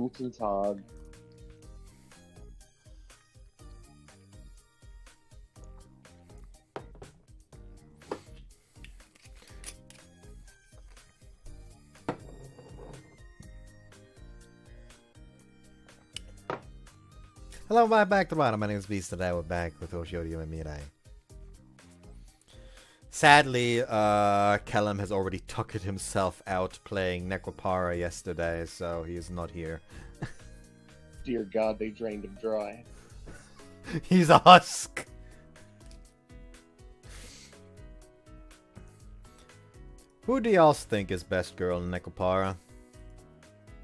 Guten Tag. Hello, back to the bottom. My name is Beast, and we're back with Hoshi Ori Yume Mirai. Sadly, Kellum has already tuckered himself out playing Necropara yesterday, so he is not here. Dear God, they drained him dry. He's a husk! Who do y'all think is best girl in Necropara?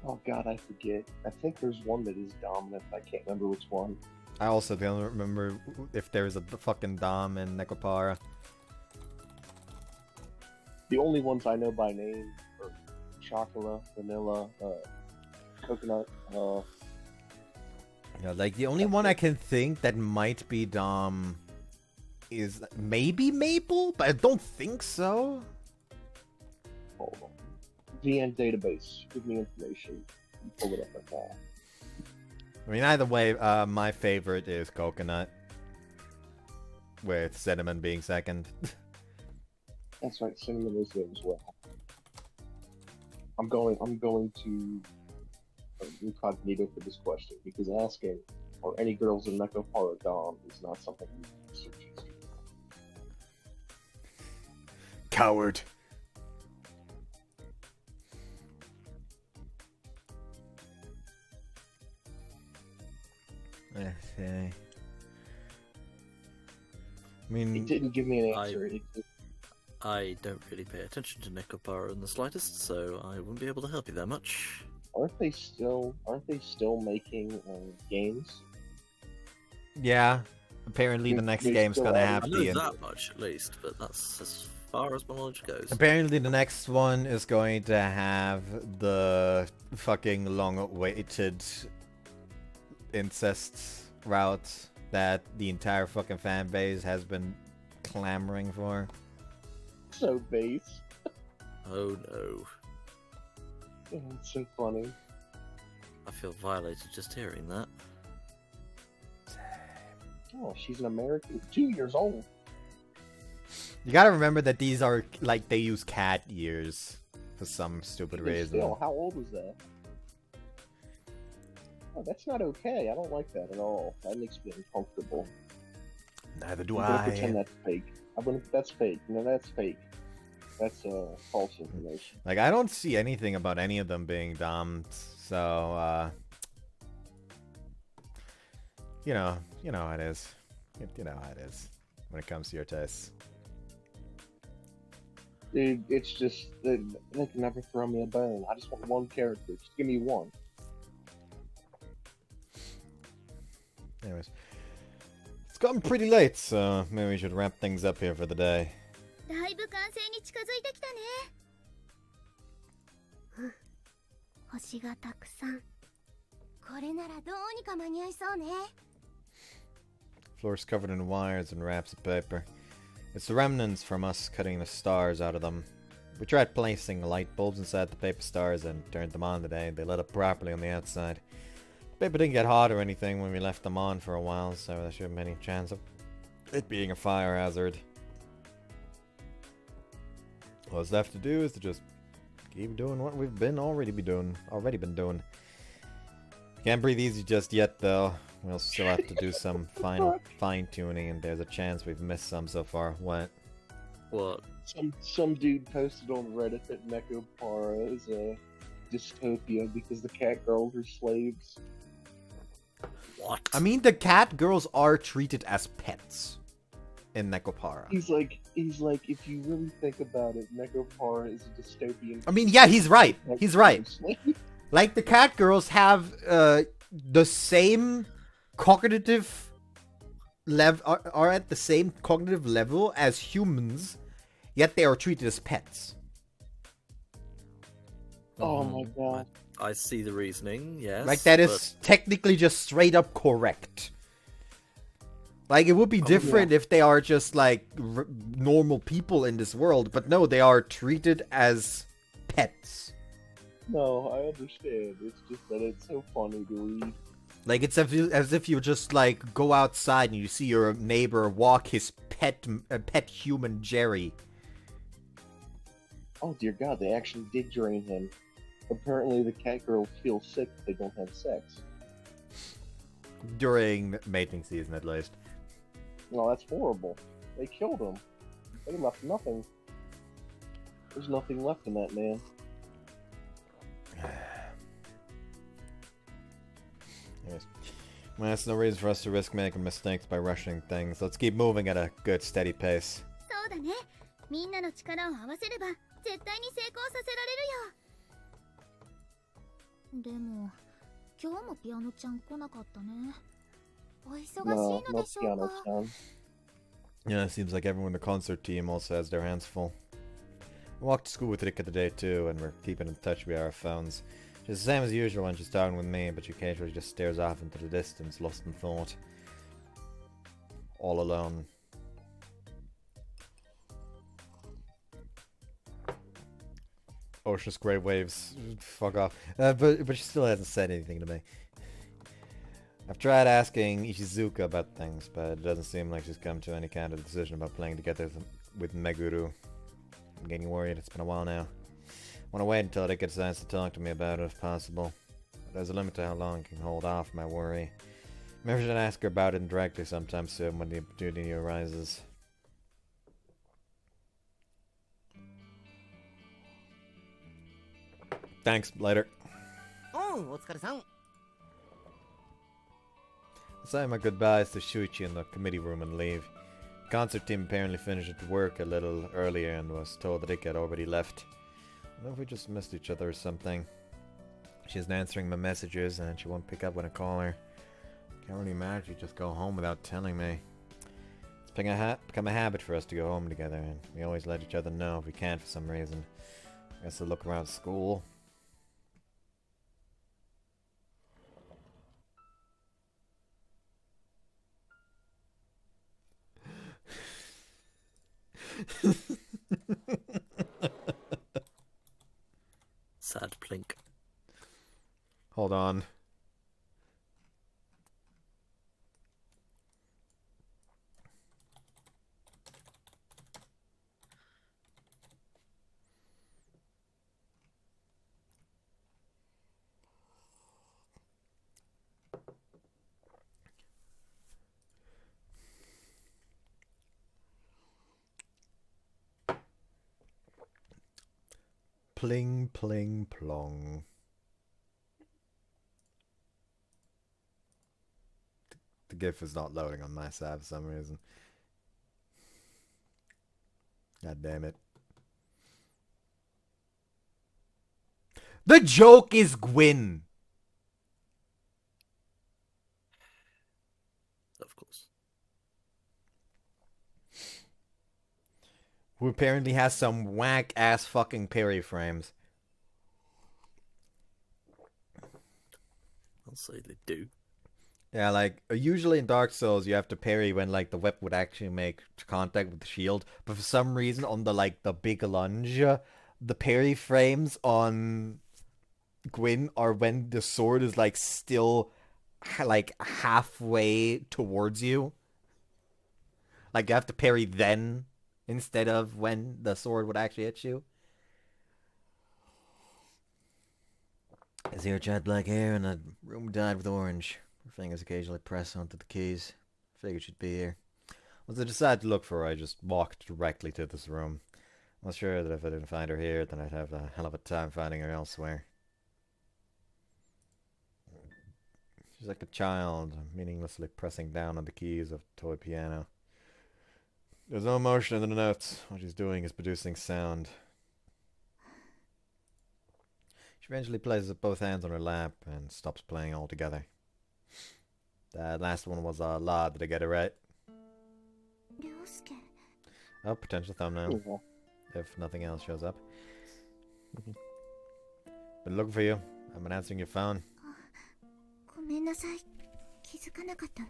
Oh God, I forget. I think there's one that is dominant. I can't remember which one. I also don't remember if there's a fucking Dom in Necropara. The only ones I know by name are chocolate, vanilla, coconut. Yeah, like the only one I can think that might be Dom is maybe Maple, but I don't think so. Hold on. VN database. Give me information. Pull it up like that. I mean, either way, my favorite is Coconut, with Cinnamon being second. That's right, cinnamon is there as well. I'm going to incognito for this question because asking are any girls in Necropara Dom is not something you research easily. Coward. Okay. I mean, It didn't give me an answer. I don't really pay attention to Necropara in the slightest, so I wouldn't be able to help you that much. Aren't they still making games? yeah. Apparently, the next They game's still gonna are. have I know the. that much, at least, but that's as far as my knowledge goes. Apparently, the next one is going to have the fucking long-awaited incest route that the entire fucking fan base has been clamoring for. So base. Oh no. Oh, it's so funny. I feel violated just hearing that. Oh, she's an American, 2 years old. You gotta remember that these are, like, they use cat ears for some stupid Even reason. still, how old was that? Oh, that's not okay. I don't like that at all. That makes me uncomfortable. Neither do I'm gonna I. pretend that's fake. That's fake. No, that's fake. That's false information. Like, I don't see anything about any of them being domed, so, you know how it is. You know how it is when it comes to your tastes. Dude, it's just they can never throw me a bone. I just want one character. Just give me one. Anyways, it's gotten pretty late, so maybe we should wrap things up here for the day. だいぶ完成に近づいてきたね。星がたくさん。これならどうにか間に合いそうね。 Floor's covered in wires and wraps of paper. It's the remnants from us cutting the stars out of them. We tried placing light bulbs inside the paper stars and turned them on today. They lit up properly on the outside. The paper didn't get hot or anything when we left them on for a while, so there shouldn't be any chance of it being a fire hazard. All that's left to do is to just keep doing what we've already been doing. Can't breathe easy just yet, though. We'll still have to do some final fine-tuning, and there's a chance we've missed some so far. What? What? Some dude posted on Reddit that Necropara is a dystopia because the cat girls are slaves. What? I mean, the cat girls are treated as pets in Necropara. He's like, if you really think about it, Necropara is a dystopian. I mean, yeah, he's right. He's right. Like, the cat girls have the same cognitive level, are at the same cognitive level as humans, yet they are treated as pets. Oh my god. I see the reasoning, yes. Like, that is technically just straight up correct. Like, it would be different if they are just, like, normal people in this world, but no, they are treated as pets. No, I understand. It's just that it's so funny to read. Like, it's as if you just, like, go outside and you see your neighbor walk his pet human Jerry. Oh dear God, they actually did drain him. Apparently the cat girls feel sick if they don't have sex. During mating season, at least. Well, that's horrible. They killed him. They left nothing. There's nothing left in that man. Anyways. Well, that's no reason for us to risk making mistakes by rushing things. Let's keep moving at a good, steady pace. そうだね。みんなの力を合わせれば絶対に成功させられるよ。でも今日もピアノちゃん来なかったね。お忙しい No, の no でしょうか。 piano-chan. Yeah, it seems like everyone in the concert team also has their hands full. I walked to school with Rikka today too, and we're keeping in touch via our phones. She's the same as usual when she's talking with me, but she occasionally just stares off into the distance, lost in thought. All alone. Ocean's great waves. Fuck off. But she still hasn't said anything to me. I've tried asking Ishizuka about things, but it doesn't seem like she's come to any kind of decision about playing together with Meguru. I'm getting worried. It's been a while now. I want to wait until Rikka decides to talk to me about it if possible. But there's a limit to how long I can hold off my worry. Maybe I should ask her about it indirectly sometime soon when the opportunity arises. Thanks, later. Oh, お疲れさん。 I say my goodbyes to Shuichi in the committee room and leave. The concert team apparently finished work a little earlier and was told that Rikka had already left. I don't know if we just missed each other or something. She isn't answering my messages and she won't pick up when I call her. Can't really imagine she'd just go home without telling me. It's become a habit for us to go home together, and we always let each other know if we can't for some reason. I guess I'll look around school. Sad plink. Hold on. Pling, pling, plong. The GIF is not loading on my side for some reason. God damn it. The joke is Gwyn! Of course. Who apparently has some whack-ass fucking parry frames. I'll say they do. Yeah, like, usually in Dark Souls you have to parry when, like, the weapon would actually make contact with the shield. But for some reason, on the, like, the big lunge, the parry frames on Gwyn are when the sword is, like, still, like, halfway towards you. Like, you have to parry then, instead of when the sword would actually hit you. His hair jet black hair and a room dyed with orange. Her fingers occasionally press onto the keys. Figured she'd be here. Once I decided to look for her, I just walked directly to this room. I was sure that if I didn't find her here, then I'd have a hell of a time finding her elsewhere. She's like a child, meaninglessly pressing down on the keys of a toy piano. There's no motion in the notes. What she's doing is producing sound. She eventually places both hands on her lap and stops playing altogether. That last one was a La. Did I get it right? 涼介 Oh, potential thumbnail. Yeah. If nothing else shows up. Been looking for you. I've been answering your phone. ごめんなさい。気づかなかったわ。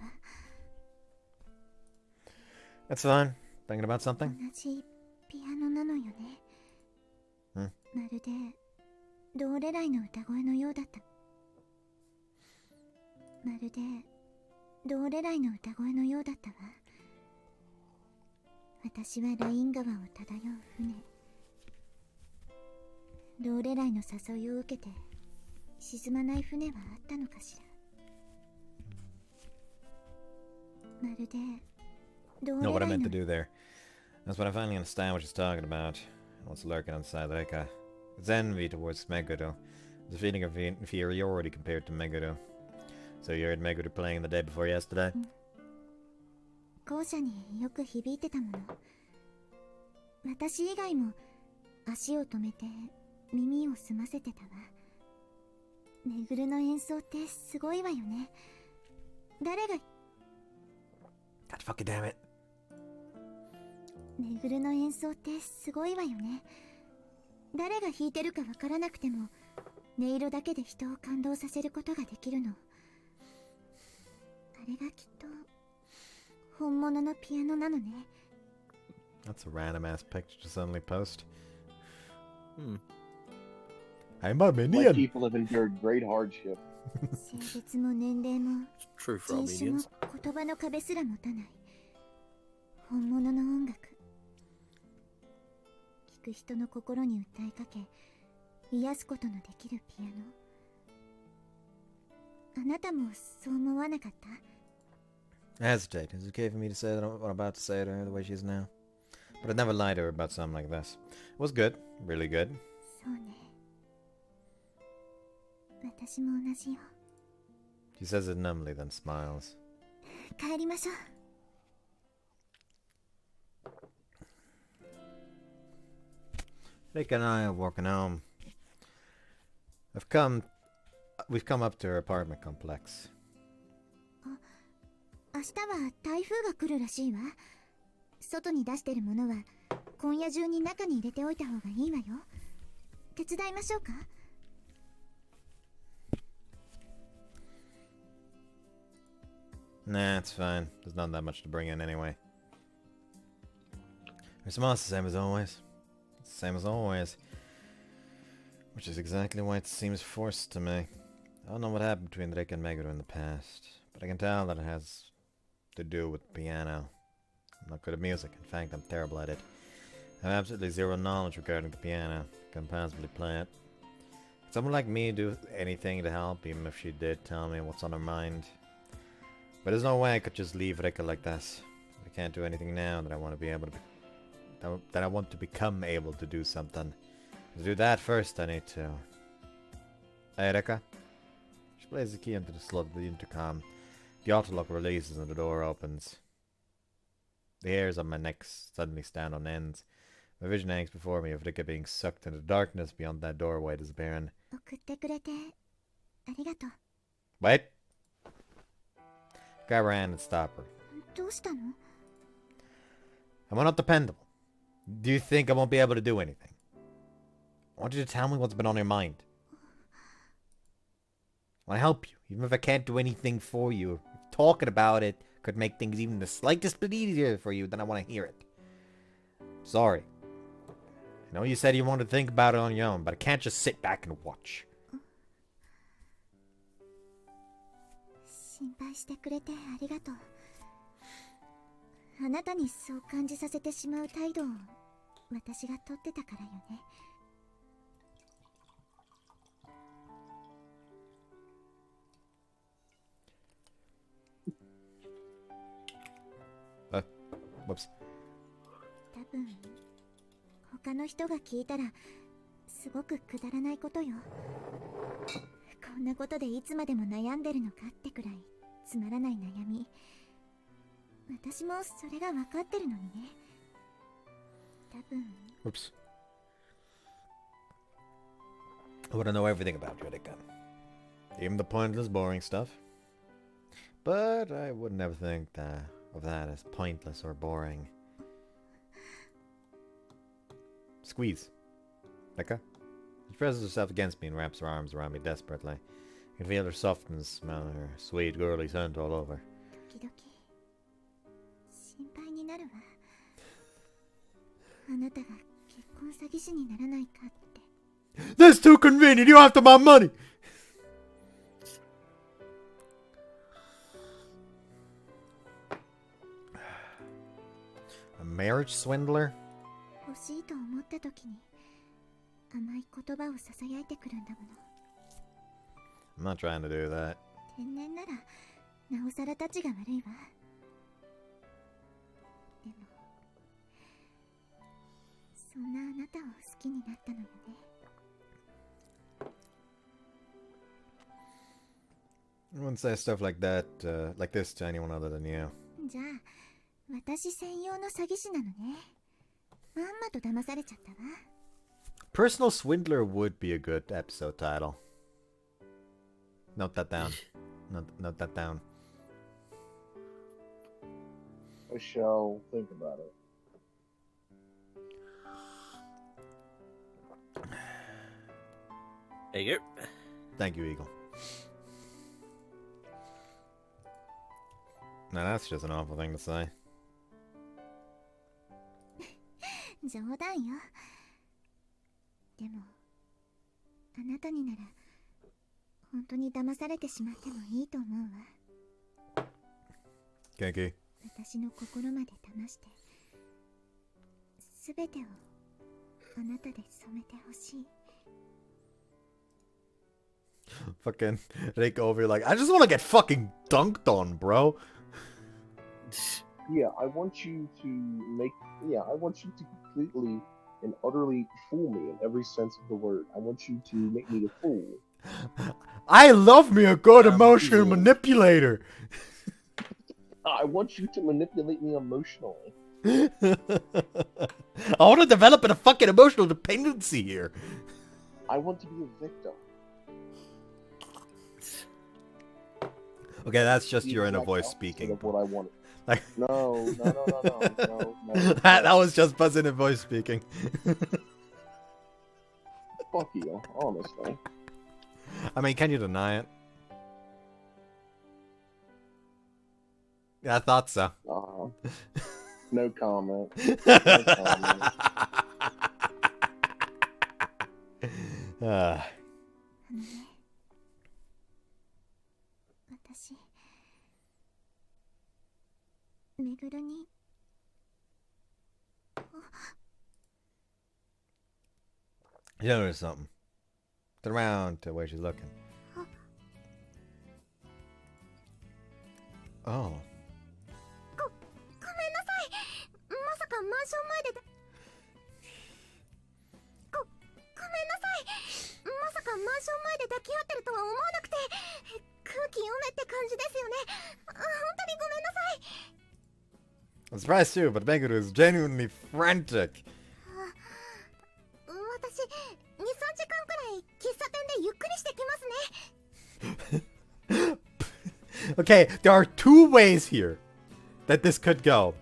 That's fine. Thinking about 同 something? じピアノなのよね。うん。まるで同レライの歌声のようだった。まるで同レライの歌声のようだったわ。私はライン川を漂う船。同レライの誘いを受けて沈まない船はあったのかしら。まるで同 No, what レ I ライ meant の to do there. That's when I finally understand what she's talking about. What's lurking inside Rikka. It's envy towards Meguro. It's a feeling of inferiority compared to Meguro. So you heard Meguro playing the day before yesterday? 校舎によく響いてたもの。私以外も足を止めて耳を澄ませてたわ。めぐるの演奏ってすごいわよね。誰が God fucking damn it. めぐるの演奏ってすごいわよね。誰が弾いてるかわからなくても音色だけで人を感動させることができるの。あれがきっと本物のピアノなのね。 That's a random ass picture to suddenly post. Hmm. I'm Like Armenian! people have endured great hardship. 性別も年齢も True for 人種も Armenians. 言葉の壁すら持たない本物の音楽。聴く人の心に訴えかけ癒すことのできるピアノ。あなたもそう思わなかった？ I hesitate. Is it okay for me to say that what I'm about to say to her the way she is now? But I'd never lie to her about something like this. It was good. Really good. そうね。私も同じよ。 She says it numbly, then smiles. 帰りましょう。 Rick and I are walking home. We've come up to her apartment complex. 明日は台風が来るらしいわ。外に出してるものは今夜中に中に入れておいた方がいいわよ。手伝いましょうか？ Nah, it's fine. There's not that much to bring in anyway. Her smile's the same as always. It's the same as always. Which is exactly why it seems forced to me. I don't know what happened between Rikka and Meguro in the past, but I can tell that it has to do with piano. I'm not good at music. In fact, I'm terrible at it. I have absolutely zero knowledge regarding the piano. I can't possibly play it. Could someone like me do anything to help, even if she did tell me what's on her mind? But there's no way I could just leave Rikka like this. I can't do anything now that I want to be able to that I want to become able to do something. To do that first, I need to... Hey, Rikka. She plays the key into the slot of the intercom. The autolock releases and the door opens. The hairs on my neck suddenly stand on ends. My vision hangs before me of Rikka being sucked into darkness beyond that doorway, disappearing. 送ってくれてありがとう。 Wait! Grab her hand and stop her. どうしたの？ Am I not dependable? Do you think I won't be able to do anything? I want you to tell me what's been on your mind. I'll help you, even if I can't do anything for you. If talking about it could make things even the slightest bit easier for you, then I want to hear it. Sorry. I know you said you wanted to think about it on your own, but I can't just sit back and watch. 心配してくれてありがとう。あなたにそう感じさせてしまう態度を私が取ってたからよね。 Whoops. 多分他の人が聞いたらすごくくだらないことよ。こんなことでいつまでも悩んでるのかってくらいつまらない悩み。私もそれが分かってるのにね。多分 Whoops. I want to know everything about you, Rikka. Even the pointless, boring stuff. But I would never think of that as pointless or boring. Squeeze. Rikka. She presses herself against me and wraps her arms around me desperately. I can feel her softness, smell her sweet, girly scent all over. 時々心配になるわ。あなたが結婚詐欺師にならないかって。That's too convenient. You after my money. A marriage swindler? 欲しいと思った時に甘い言葉をささやいてくるんだもの。 I'm not trying to do that. 天然ならなおさらたちが悪いわ。でもそんなあなたを好きになったのよね。 I wouldn't say stuff like that, like this to anyone other than you. じゃあ私専用の詐欺師なのね。まんまと騙されちゃったわ。 Personal Swindler would be a good episode title. Note that down. Note that down. I shall think about it. There you go. Thank you, Eagle. Now that's just an awful thing to say. 冗談よ。でもあなたになら本当に騙されてしまってもいいと思うわ。 Kinky. 私の心まで騙してすべてをあなたで染めてほしい。 Fucking Rikka over here like, I just want to get fucking dunked on, bro. Yeah, I want you to completely and utterly fool me in every sense of the word. I want you to make me a fool. I love me a good emotional cool. manipulator. I want you to manipulate me emotionally. I want to develop a fucking emotional dependency here. I want to be a victim. Okay, that's just Be your the inner black voice opposite speaking. of what I wanted. Like, No. that was just Buzz inner voice speaking. Fuck you, honestly. I mean, can you deny it? Yeah, I thought so. No comment. Ah. あのね、私めぐるに You notice something. Turn around to where she's looking. Oh. ごめんなさい。まさかマンション前でごめんなさい。まさかマンション前で抱き合ってるとは思わなくて空気読めって感じですよね。本当にごめんなさい。 I'm surprised too, but Meguru is genuinely frantic. 私2、3時間くらい喫茶店でゆっくりしてきますね。 Okay, there are two ways here that this could go.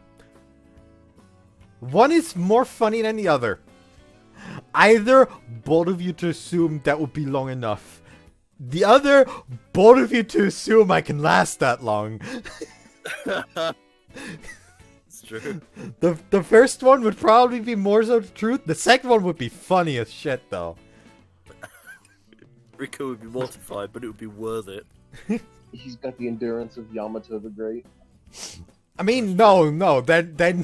One is more funny than the other. Either both of you to assume that would be long enough. The other, both of you to assume I can last that long. It's true. The first one would probably be more so the truth. The second one would be funny as shit though. Rikko would be mortified, but it would be worth it. He's got the endurance of Yamato the Great. I mean, no. Then,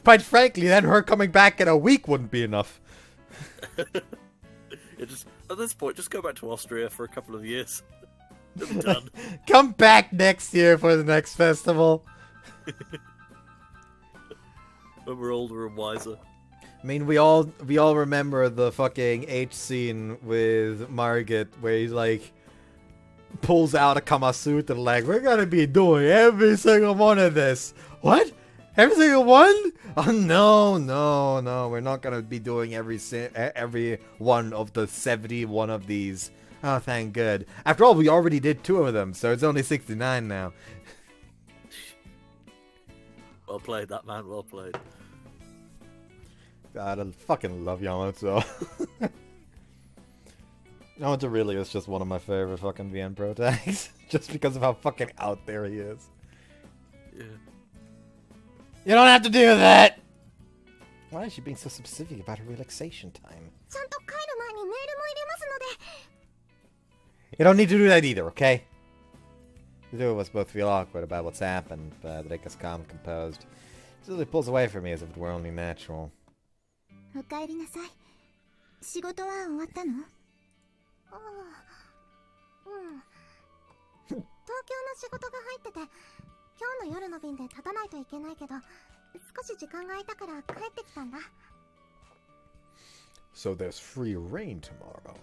quite frankly, then her coming back in a week wouldn't be enough. It just at this point, just go back to Austria for a couple of years. It'll be done. Come back next year for the next festival. When we're older and wiser. I mean, we all remember the fucking H scene with Margit where he's like pulls out a Kamasutra like, we're gonna be doing every single one of this. What? Every single one? Oh no, we're not gonna be doing every one of the 71 of these. Oh, thank good. After all, we already did 2 of them, so it's only 69 now. Well played, that man. Well played. God, I fucking love Yamato. Yamato really is just one of my favorite fucking VN Pro tags. Just because of how fucking out there he is. Yeah. You don't have to do that! Why is she being so specific about her relaxation time? ちゃんと帰る前にメールも入れま You don't need to do that either, okay? The two of us both feel awkward about what's happened, but Rikka's calm and composed. He slowly pulls away from me as if it were only natural. おかえりなさい。仕事は終わったの？ああ、東京の仕事が入ってて、今日の夜の便で立たないといけないけど、少し時間が空いたから帰ってきたんだ。So there's free reign tomorrow.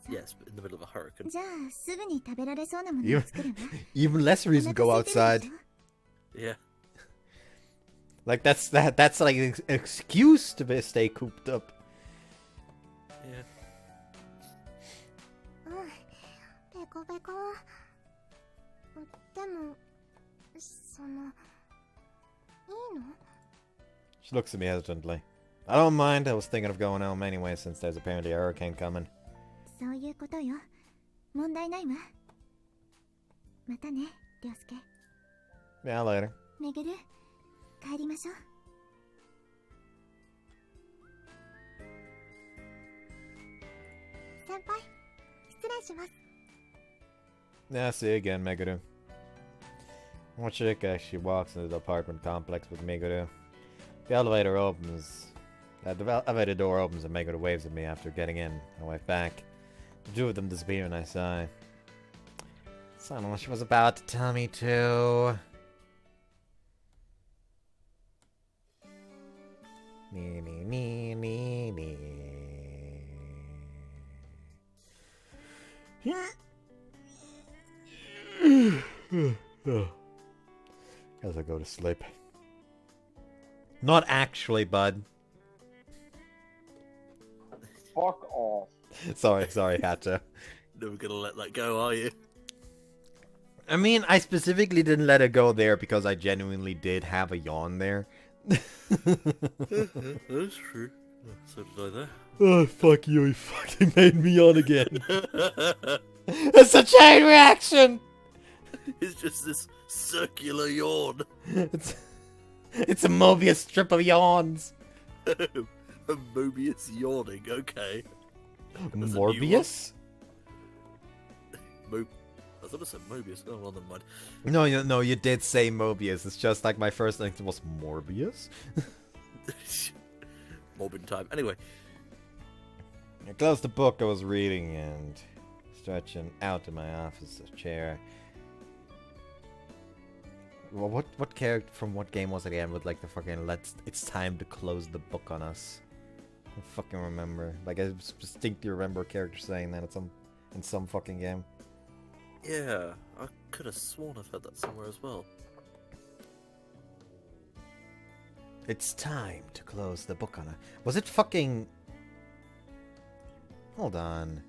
Yes, but in the middle of a hurricane. じゃあすぐに食べられそうなものを作るわ。 Even less reason to go outside. Yeah. Like that's like an excuse to stay cooped up. Yeah. ペコペコ。でも、その、いいの？ She looks at me hesitantly. I don't mind. I was thinking of going home anyway since there's apparently a hurricane coming. そういうことよ。問題ないわ。またね、りょうすけ。 Yeah, later. めぐる、帰りましょう。先輩、失礼します。 Yeah, see you again, Meguru. Watch Rikka as she walks into the apartment complex with Meguru. The elevator opens. The elevator door opens and Meguru waves at me after getting in. I wave back. The two of them disappear and I sigh. That's not what she was about to tell me to. Nee, nee, nee, nee, nee. As I go to sleep. Not actually, bud. Fuck off. Sorry, Hacha. Never gonna let that go, are you? I mean, I specifically didn't let it go there because I genuinely did have a yawn there. That's true. So did I there. Oh, fuck you, you fucking made me yawn again. It's a chain reaction! It's just this circular yawn. It's a Mobius strip of yawns. A Mobius yawning, okay. That's a new Morbius? one. I thought I said Mobius. Oh, well, never mind. No, you did say Mobius. It's just like my first thing was Morbius. Morbin time. Anyway. I closed the book I was reading and stretching out in my office chair. Well, what character from what game was it again with like the fucking it's time to close the book on us? I don't fucking remember. Like I distinctly remember a character saying that in some fucking game. Yeah, I could have sworn I've heard that somewhere as well. It's time to close the book on us. Was it fucking... Hold on.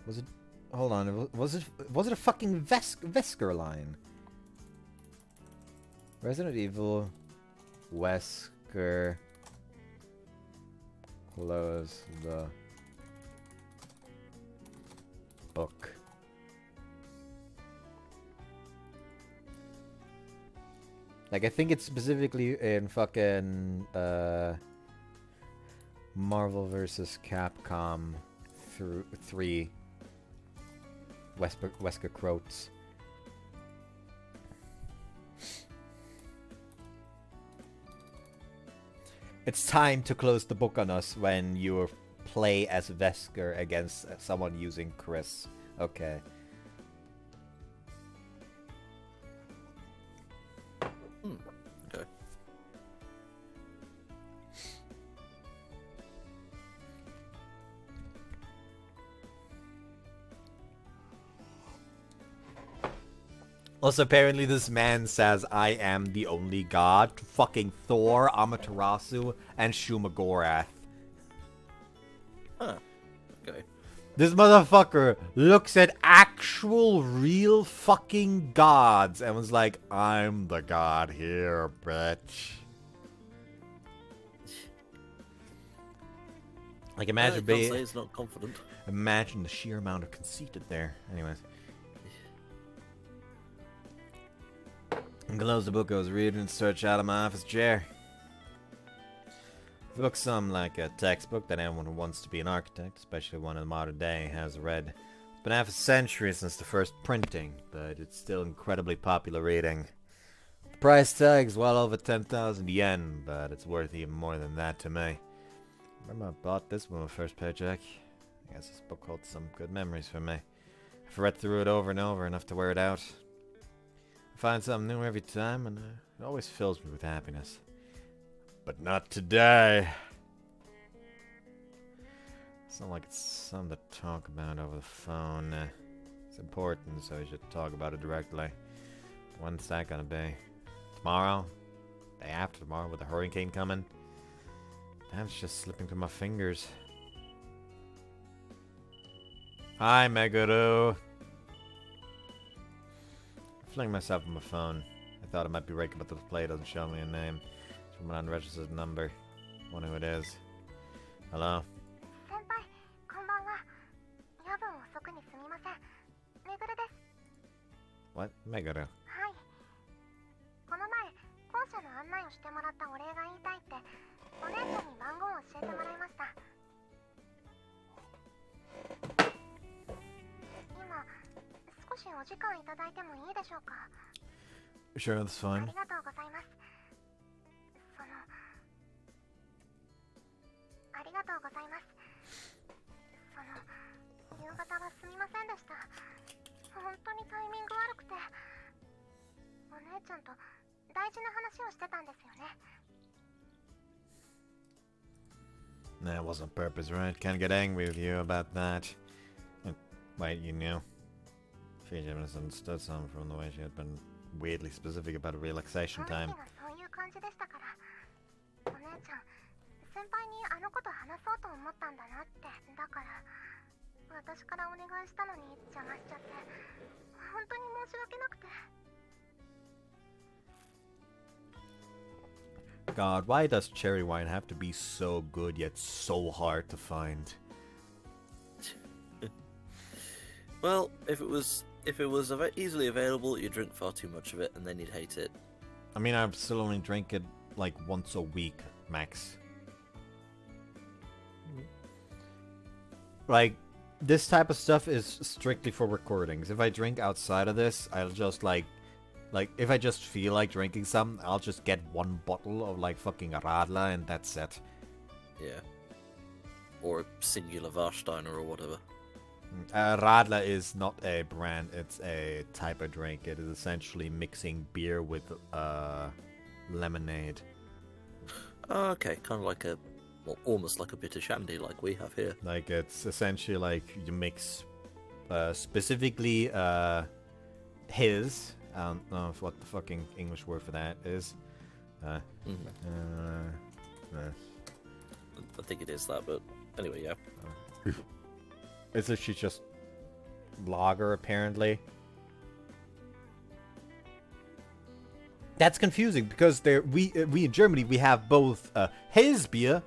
Was it... Hold on. Was it a fucking Wesker line? Resident Evil... Wesker... Close the... book. Like, I think it's specifically in fucking, Marvel vs. Capcom 3 Rikka-Route. It's time to close the book on us when you play as Wesker against someone using Chris. Okay. Okay. Also, apparently this man says I am the only god to fucking Thor, Amaterasu, and Shumagorath. Huh. Okay. This motherfucker looks at actual real fucking gods and was like, I'm the god here, bitch. Like, imagine Can't say it's not confident. Imagine the sheer amount of conceit there. Anyways. and closed the book I was reading and stretched out of my office chair. The book's some like a textbook that anyone who wants to be an architect, especially one in the modern day, has read. It's been half a century since the first printing, but it's still incredibly popular reading. The price tag's well over 10,000 yen, but it's worth even more than that to me. Remember I bought this one with my first paycheck? I guess this book holds some good memories for me. I've read through it over and over enough to wear it out. I find something new every time, and it always fills me with happiness. But not today. It's not like it's something to talk about over the phone. It's important, so we should talk about it directly. When's that gonna be? Tomorrow? Day after tomorrow with the hurricane coming? Time's just slipping through my fingers. Hi, Meguru. I fling myself on my phone. I thought it might be Rikka, but the display doesn't show me a name. It's from an unregistered number. Wonder who it is. Hello? 先輩、こんばんは。夜分遅くにすみません。めぐるです。 What? Meguru. はい。この前、校舎の案内をしてもらったお礼が言いたいって、お姉ちゃんに番号を教えてもらいました。今、少しお時間いただいてもいいでしょうか。 Sure, that's あ fine. りがとうございます。ありがとうございます。夕方はすみませんでした。本当にタイミング悪くて。お姉ちゃんと大事な話をしてたんですよね。That wasn't on purpose, right? Can't get angry with you about that. Wait, you knew? She misunderstood something from the way she had been weirdly specific about a relaxation time. そういう感じでしたから。お姉ちゃん、先輩にあのこと話そうと思ったんだなって。だから、私からお願いしたのに邪魔しちゃって、本当に申し訳なくて。God, why does cherry wine have to be so good yet so hard to find? Well, if it was easily available, you'd drink far too much of it, and then you'd hate it. I mean, I still only drink it like once a week, max. Like, this type of stuff is strictly for recordings. If I drink outside of this, I'll just like if I just feel like drinking some, I'll just get one bottle of like fucking Radler and that's it. Yeah. Or a singular Warsteiner or whatever. Radler is not a brand, it's a type of drink. It is essentially mixing beer with lemonade. Oh, okay, kind of like almost like a bitter shandy like we have here. Like, it's essentially like you mix specifically his, I don't know what the fucking English word for that is. I think it is that, but anyway, yeah. It's actually just lager, apparently. That's confusing because we in Germany we have both his beer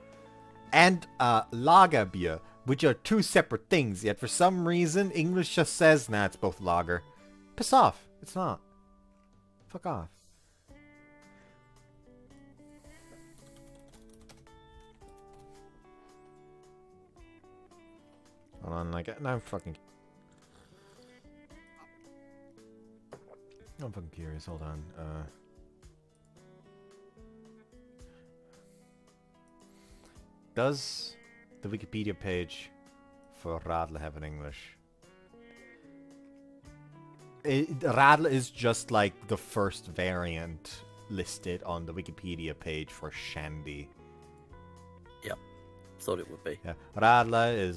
and lager beer, which are two separate things. Yet for some reason English just says, nah, it's both lager. Piss off! It's not. Fuck off. Hold on, like, now I'm fucking curious. Hold on. Does the Wikipedia page for Radler have in English? Radler is just like the first variant listed on the Wikipedia page for Shandy. Yep. Thought it would be. Yeah. Radler is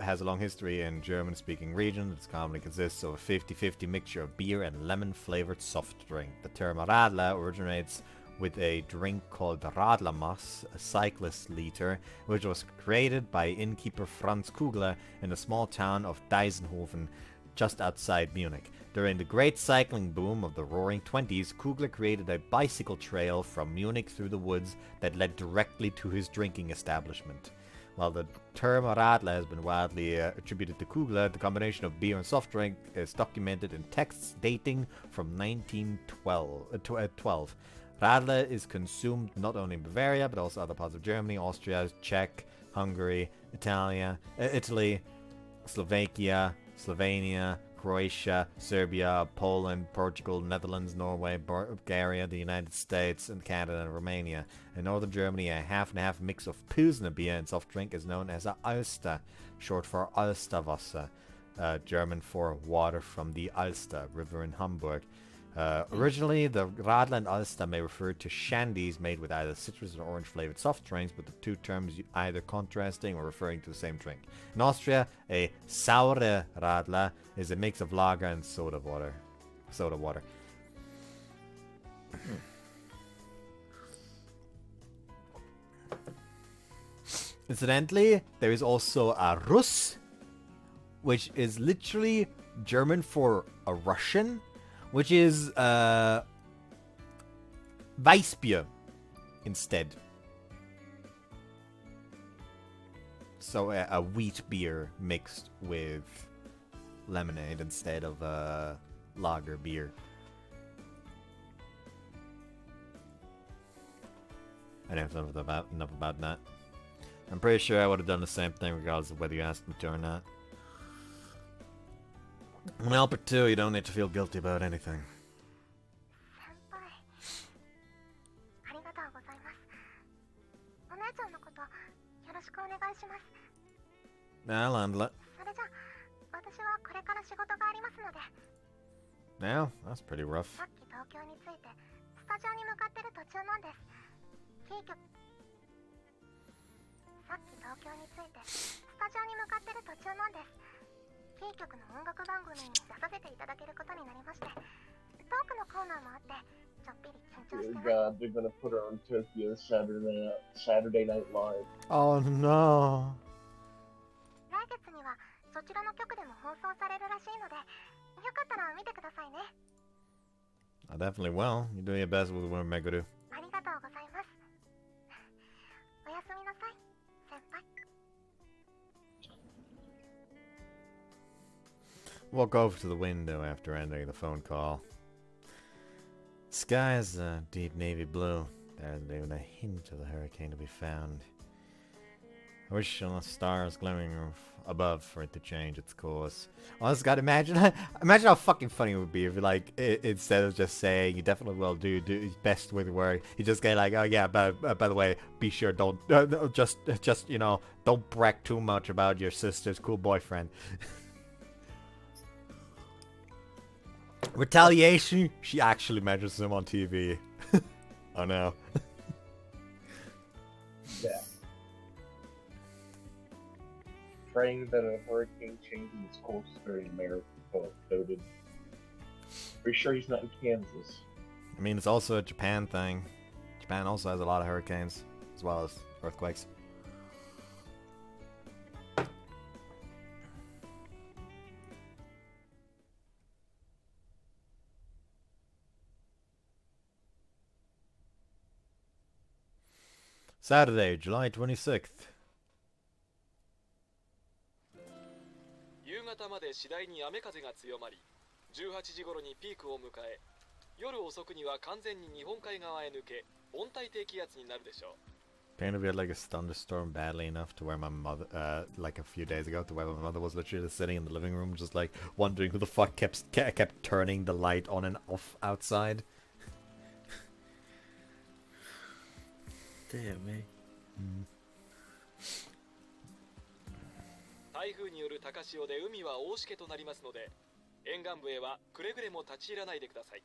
has a long history in German-speaking regions. It commonly consists of a 50-50 mixture of beer and lemon-flavored soft drink. The term Radler originates with a drink called Radlermass, a cyclist liter, which was created by innkeeper Franz Kugler in the small town of Deisenhofen, just outside Munich. During the great cycling boom of the Roaring Twenties, Kugler created a bicycle trail from Munich through the woods that led directly to his drinking establishment. While the term radler has been widely attributed to Kugler, the combination of beer and soft drink is documented in texts dating from 1912. Radler is consumed not only in Bavaria, but also other parts of Germany, Austria, Czech, Hungary, Italy, Slovakia, Slovenia, Croatia, Serbia, Poland, Portugal, Netherlands, Norway, Bulgaria, the United States, and Canada and Romania. In northern Germany, a half-and-half mix of Pilsner beer and soft drink is known as a Alster, short for Alsterwasser, German for water from the Alster River in Hamburg. Originally, the Radler and Alster may refer to shandies made with either citrus or orange-flavored soft drinks, but the two terms either contrasting or referring to the same drink. In Austria, a saure Radler is a mix of lager and soda water. Incidentally, there is also a Russ, which is literally German for a Russian, which is Weissbier instead. So a wheat beer mixed with lemonade instead of lager beer. I don't know enough about that. I'm pretty sure I would have done the same thing regardless of whether you asked me to or not. When help it too, you don't need to feel guilty about anything. I'll handle it. Now, that's pretty rough. Dear God, they're gonna put her on Tokyo Saturday Night Live. Oh no. I definitely will. You do your best with what Meguru. Walk over to the window after ending the phone call. Sky is deep navy blue. There isn't even a hint of the hurricane to be found. I wish on the stars glimmering above for it to change its course. Honest God, imagine how fucking funny it would be if, like, instead of just saying you definitely will do his best with work, you just get like, oh yeah, by the way, be sure don't just you know, don't brag too much about your sister's cool boyfriend. Retaliation. She actually measures him on TV. Oh no. Yeah. Praying that a hurricane changes its course is very American coded. Pretty sure he's not in Kansas. I mean, it's also a Japan thing. Japan also has a lot of hurricanes, as well as earthquakes. Saturday, July 26th. 夕方まで次第に雨風が強まり、18時頃にピークを迎え、夜遅くには完全に日本海側へ抜け、温帯低気圧になるでしょう。 Kind of had like a thunderstorm badly enough to where my mother, like a few days ago, to where my mother was literally sitting in the living room, just like wondering who the fuck kept turning the light on and off outside. Dear me. 台風による高潮で海は大しけとなりますので、沿岸部へはくれぐれも立ち入らないでください。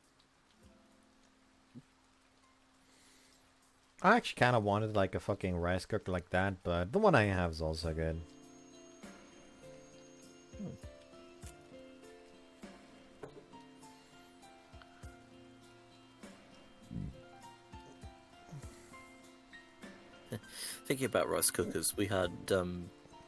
I actually kind of wanted like a fucking rice cooker like that, but the one I have is also good. Thinking about rice cookers, we had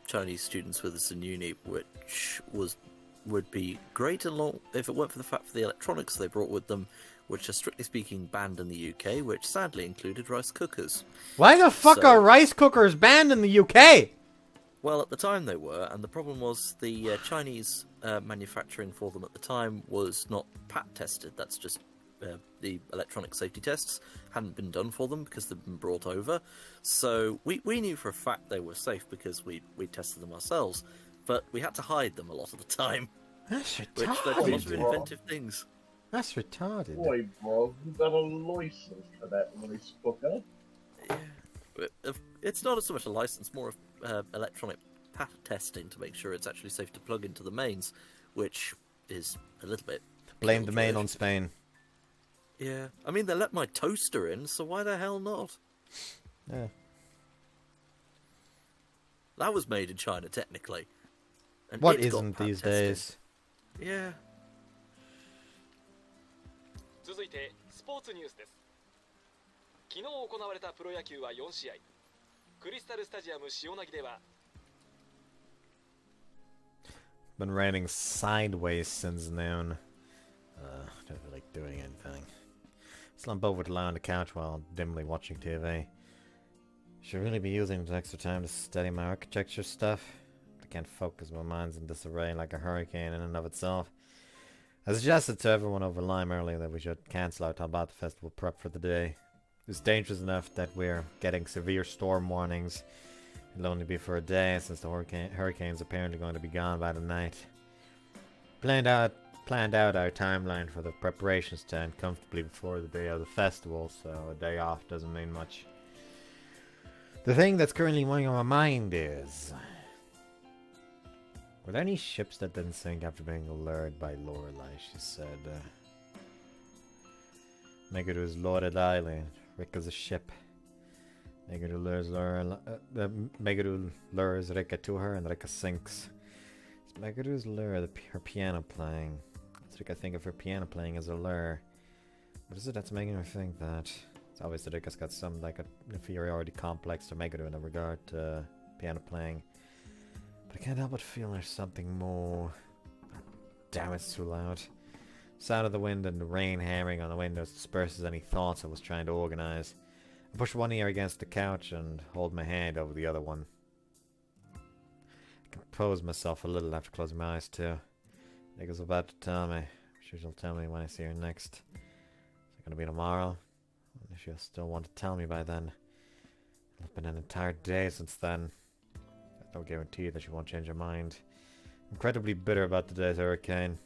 Chinese students with us in uni, which would be great along if it weren't for the fact for the electronics they brought with them, which are strictly speaking banned in the UK, which sadly included rice cookers. Why the fuck are rice cookers banned in the UK? Well, at the time they were, and the problem was the Chinese manufacturing for them at the time was not PAT tested. That's just the electronic safety tests hadn't been done for them because they'd been brought over. So we knew for a fact they were safe because we tested them ourselves, but we had to hide them a lot of the time, That's which led to retarded. lots of inventive things. That's retarded. Boy, bro, you got a license for that noise fucker. Yeah. It's not so much a license, more of electronic PAT testing to make sure it's actually safe to plug into the mains, which is a little bit... Blame the main on killjoy. Spain. Yeah, I mean, they let my toaster in, so why the hell not? Yeah. That was made in China, technically. And What it's got isn't PAT these testing. days? Yeah. 続いてスポーツニュースです。昨日行われたプロ野球は4試合。クリスタルスタジアム塩投げでは Been raining sideways since noon. Don't feel like doing anything. Slump over to lie on the couch while dimly watching TV. Should really be using this extra time to study my architecture stuff. I can't focus, my mind's in disarray like a hurricane in and of itself. I suggested to everyone over Lyme earlier that we should cancel our Talbot Festival prep for the day. It's dangerous enough that we're getting severe storm warnings. It'll only be for a day since the hurricane's apparently going to be gone by the night. Planned out our timeline for the preparations to end comfortably before the day of the festival, so a day off doesn't mean much. The thing that's currently weighing on my mind is... Were there any ships that didn't sink after being lured by Lorelei? She said, Megaru's Lorelei, Rikka's a ship. Megaru lures Rikka to her and Rikka sinks. Is Megaru's lure her piano playing? That's Rikka think of her piano playing as a lure. What is it that's making her think that? It's obvious that Rikka's got some like an inferiority complex to Megaru in regard to piano playing. But I can't help but feel there's something more. Damn, it's too loud. Sound of the wind and the rain hammering on the windows disperses any thoughts I was trying to organize. I push one ear against the couch and hold my hand over the other one. I compose myself a little after closing my eyes too. Nigga's about to tell me. I'm sure she'll tell me when I see her next. Is it gonna be tomorrow? If she'll still want to tell me by then. It's been an entire day since then. There's no guarantee that she won't change her mind. I'm incredibly bitter about today's hurricane.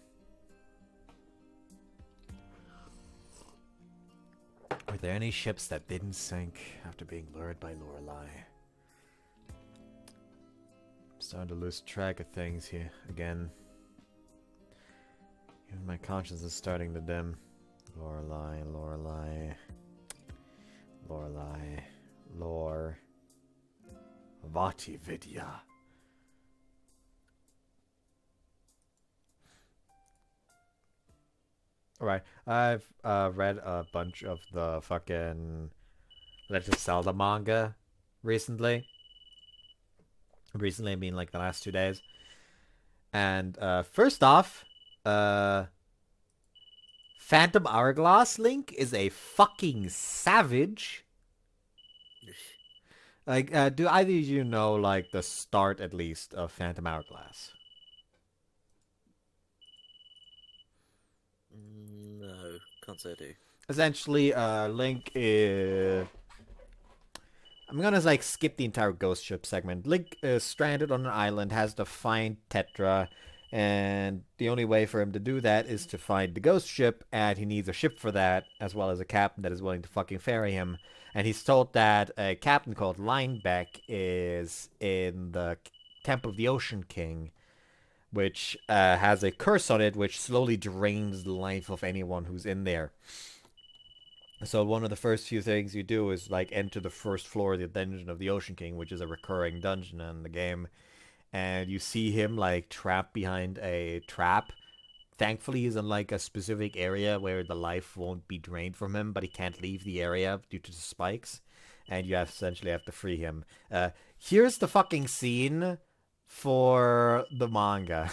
Were there any ships that didn't sink after being lured by Lorelei? I'm starting to lose track of things here again. Even my conscience is starting to dim. Lorelei. Lore. Vati Vidya. Alright, I've read a bunch of the fucking Legend of Zelda manga recently. Recently, I mean like the last 2 days. And first off, Phantom Hourglass Link is a fucking savage. Like, do either of you know, like, the start, at least, of Phantom Hourglass? No, can't say I do. Essentially, Link is... I'm gonna, like, skip the entire ghost ship segment. Link is stranded on an island, has to find Tetra, and the only way for him to do that is to find the ghost ship, and he needs a ship for that, as well as a captain that is willing to fucking ferry him. And he's told that a captain called Linebeck is in the Temple of the Ocean King, which has a curse on it which slowly drains the life of anyone who's in there. So one of the first few things you do is like enter the first floor of the dungeon of the Ocean King, which is a recurring dungeon in the game. And you see him like trapped behind a trap. Thankfully, he's in like a specific area where the life won't be drained from him, but he can't leave the area due to the spikes. And you essentially have to free him. Here's the fucking scene for the manga.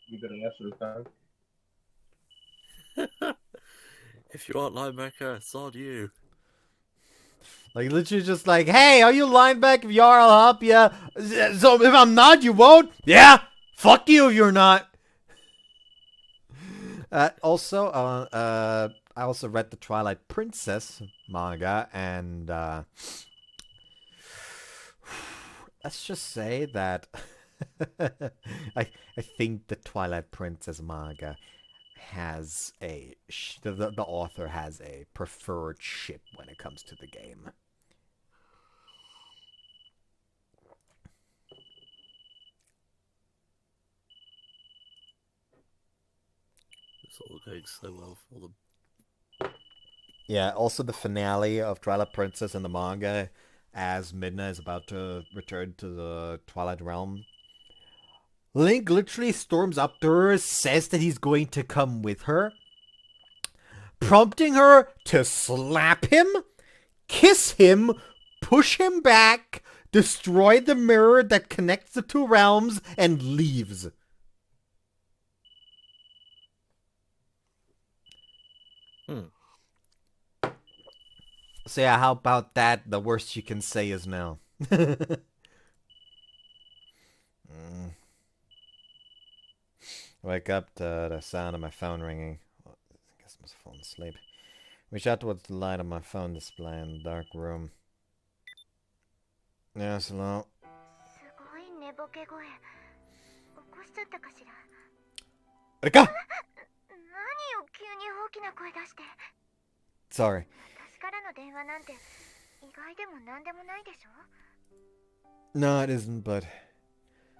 You gonna answer the time? If you aren't linebacker, it's on you. Like, literally just like, hey, are you linebacker? If you are, I'll help you. So if I'm not, you won't? Yeah? Fuck you if you're not. I also read the Twilight Princess manga, and let's just say that I think the Twilight Princess manga has the author has a preferred ship when it comes to the game. It's all going so well for them. Yeah, also the finale of Twilight Princess in the manga, as Midna is about to return to the Twilight Realm, Link literally storms up to her, says that he's going to come with her, prompting her to slap him, kiss him, push him back, destroy the mirror that connects the two realms, and leaves. So yeah, how about that? The worst you can say is no. Wake up to the sound of my phone ringing. Well, I guess I must have fallen asleep. Reach out towards the light of my phone display in the dark room. Yes, hello. Rikka! Sorry. No, it isn't, but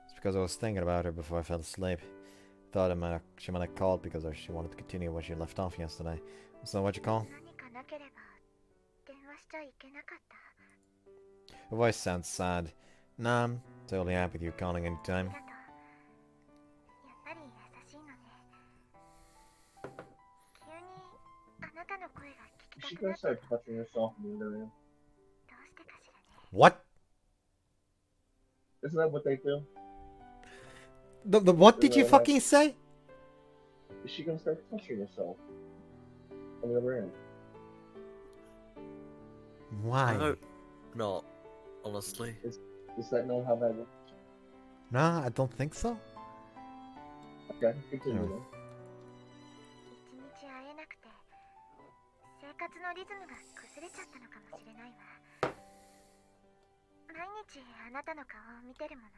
it's because I was thinking about her before I fell asleep. Thought she might have called because she wanted to continue where she left off yesterday. So what you call? Her voice sounds sad. Nah, I'm totally happy with you calling anytime. Is she gonna start touching herself in the other room? What? Isn't that what they do? The what did you fucking say? Is she gonna start touching herself on the other end? Why? I hope not, honestly. Is that not how that works? Nah, I don't think so. Okay, continue then. 生活のリズムが崩れちゃったのかもしれないわ。毎日あなたの顔を見てるものね。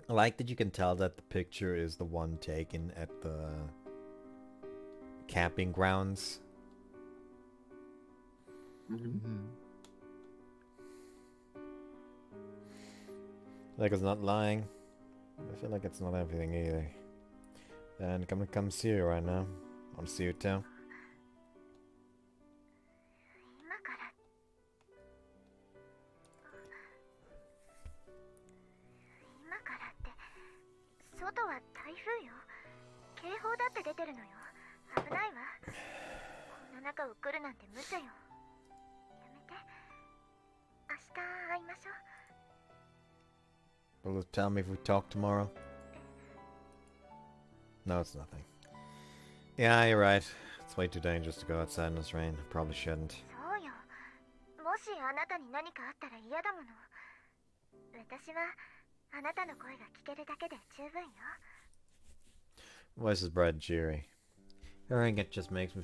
I like that you can tell that the picture is the one taken at the camping grounds. Like it's not lying. I feel like it's not everything either. Then come see you right now. Want to see you too? 外は台風よ。警報だって出てるのよ。危ないわ。こんな中を来るなんて無茶よ。やめて。明日会いましょう。Will you tell me if we talk tomorrow? No, it's nothing. Yeah, you're right. It's way too dangerous to go outside in this rain. Probably shouldn't. そうよ。もしあなたに何かあったら嫌だもの。私は あなたの声が聞けるだけで十分よ。Voice is bright and cheery. Hearing it just makes me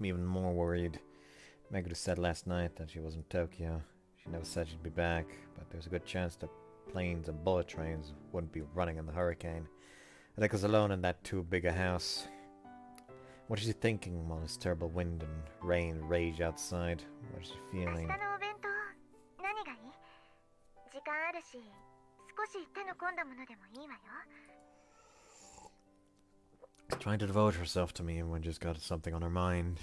even more worried. Meguru said last night that she was in Tokyo. She never said she'd be back, but there's a good chance that planes and bullet trains wouldn't be running in the hurricane. I think I was alone in that too big a house. What is she thinking while this terrible wind and rain rage outside? What is she feeling? 明日のお弁当何がいい？時間あるし、少し手の込んだものでもいいわよ。Trying to devote herself to me when she's got something on her mind.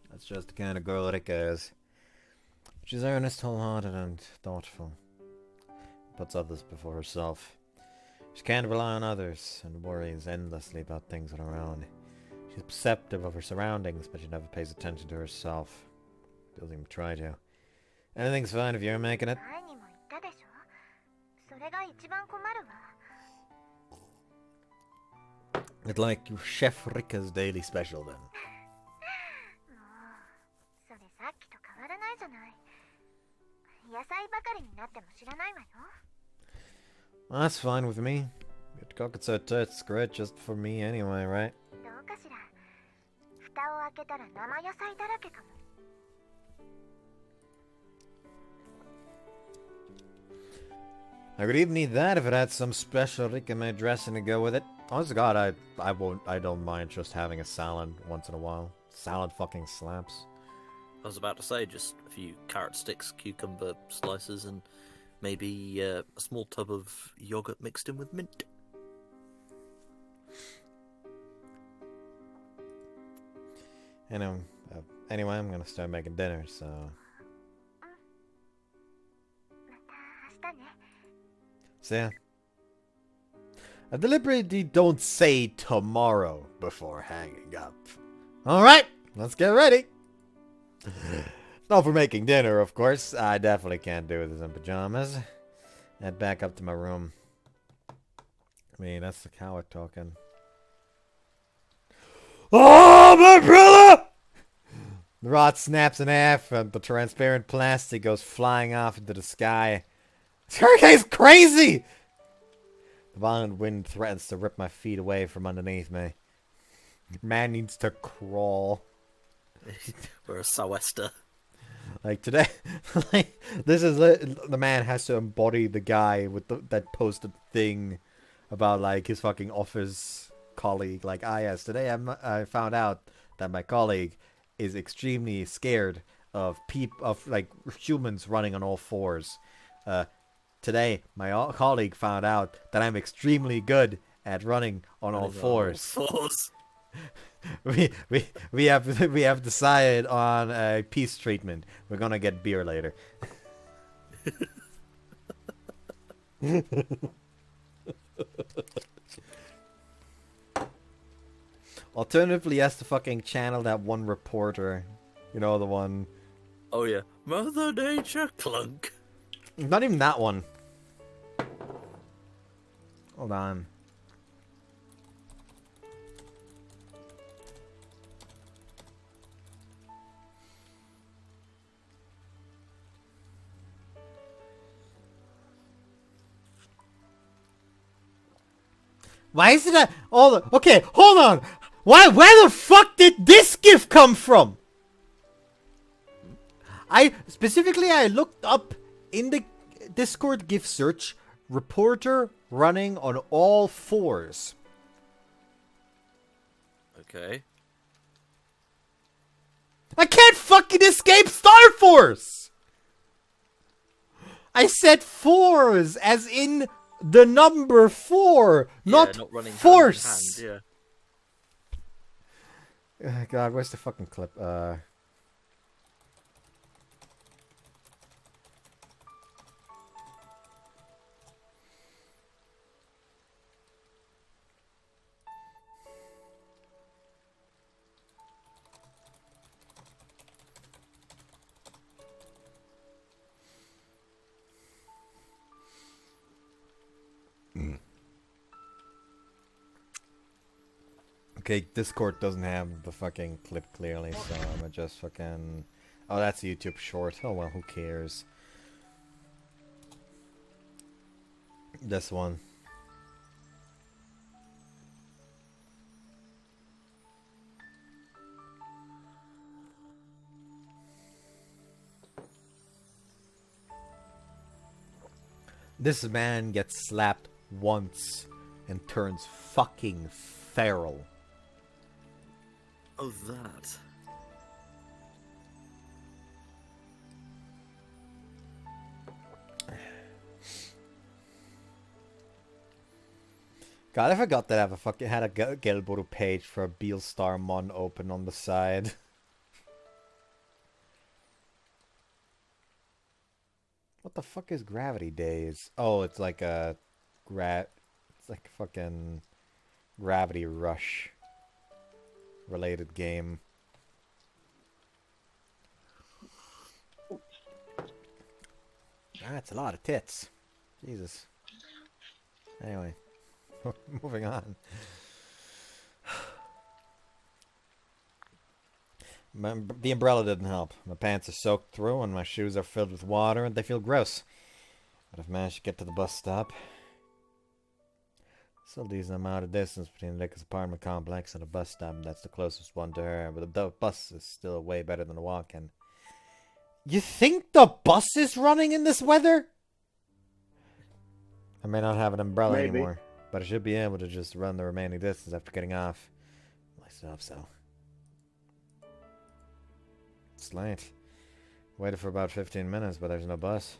That's just the kind of girl that it is. She's earnest, wholehearted, and thoughtful. Puts others before herself. She can't rely on others, and worries endlessly about things on her own. She's perceptive of her surroundings, but she never pays attention to herself. Doesn't even try to. Anything's fine if you're making it. 前にも言ったでしょ。それが一番困るわ。It's like Chef Rikka's daily special then. もうそれさっきと変わらないじゃない。野菜ばかりになっても知らないわよ。 Well, that's fine with me. It cooked so it's great just for me anyway, right? どうかしら。蓋を開けたら生野菜だらけかも。 I could even eat that if it had some special Rikka dressing to go with it. Honest to God, I don't mind just having a salad once in a while. Salad fucking slaps. I was about to say just a few carrot sticks, cucumber slices, and maybe a small tub of yogurt mixed in with mint. Anyway, I'm gonna start making dinner, so... また明日ね。 See ya. I deliberately don't say tomorrow before hanging up. Alright, let's get ready. Not for making dinner, of course. I definitely can't do this in pajamas. Head back up to my room. I mean, that's the coward talking. Oh, my brother! The rod snaps in half and the transparent plastic goes flying off into the sky. This hurricane's crazy! The violent wind threatens to rip my feet away from underneath me. Man needs to crawl. We're a sou'wester. Like today, like this is the man has to embody the guy with that posted thing about like his fucking office colleague. Like, yes, today I found out that my colleague is extremely scared of like humans running on all fours. Today, my colleague found out that I'm extremely good at running on all fours. We have decided on a peace treatment. We're gonna get beer later. Alternatively, he has to fucking channel that one reporter. You know, the one... Oh yeah. Mother Nature clunk. Not even that one. Hold on. Why is it that all the... Okay, hold on. Where the fuck did this GIF come from? I looked up in the Discord GIF search, reporter running on all fours. Okay. I can't fucking escape Star Force! I said fours, as in the number 4, not running force! hand in hand, yeah. God, where's the fucking clip? Okay, Discord doesn't have the fucking clip clearly, so I'm gonna just fucking... Oh, that's a YouTube short. Oh well, who cares? This one. This man gets slapped once and turns fucking feral. Oh, that. God, I forgot that I have a fucking had a Gelburu page for a Beelstar Mon open on the side. What the fuck is Gravity Days? Oh, it's like a it's like a fucking Gravity Rush related game. That's a lot of tits. Jesus. Anyway, moving on. The umbrella didn't help. My pants are soaked through and my shoes are filled with water and they feel gross. But I've managed to get to the bus stop. Still a decent amount of distance between Rikka's apartment complex and the bus stop, and that's the closest one to her. But the bus is still way better than the walk-in. You think the bus is running in this weather? I may not have an umbrella Maybe. anymore, but I should be able to just run the remaining distance after getting off. Myself, so. It's late. Waited for about 15 minutes, but there's no bus.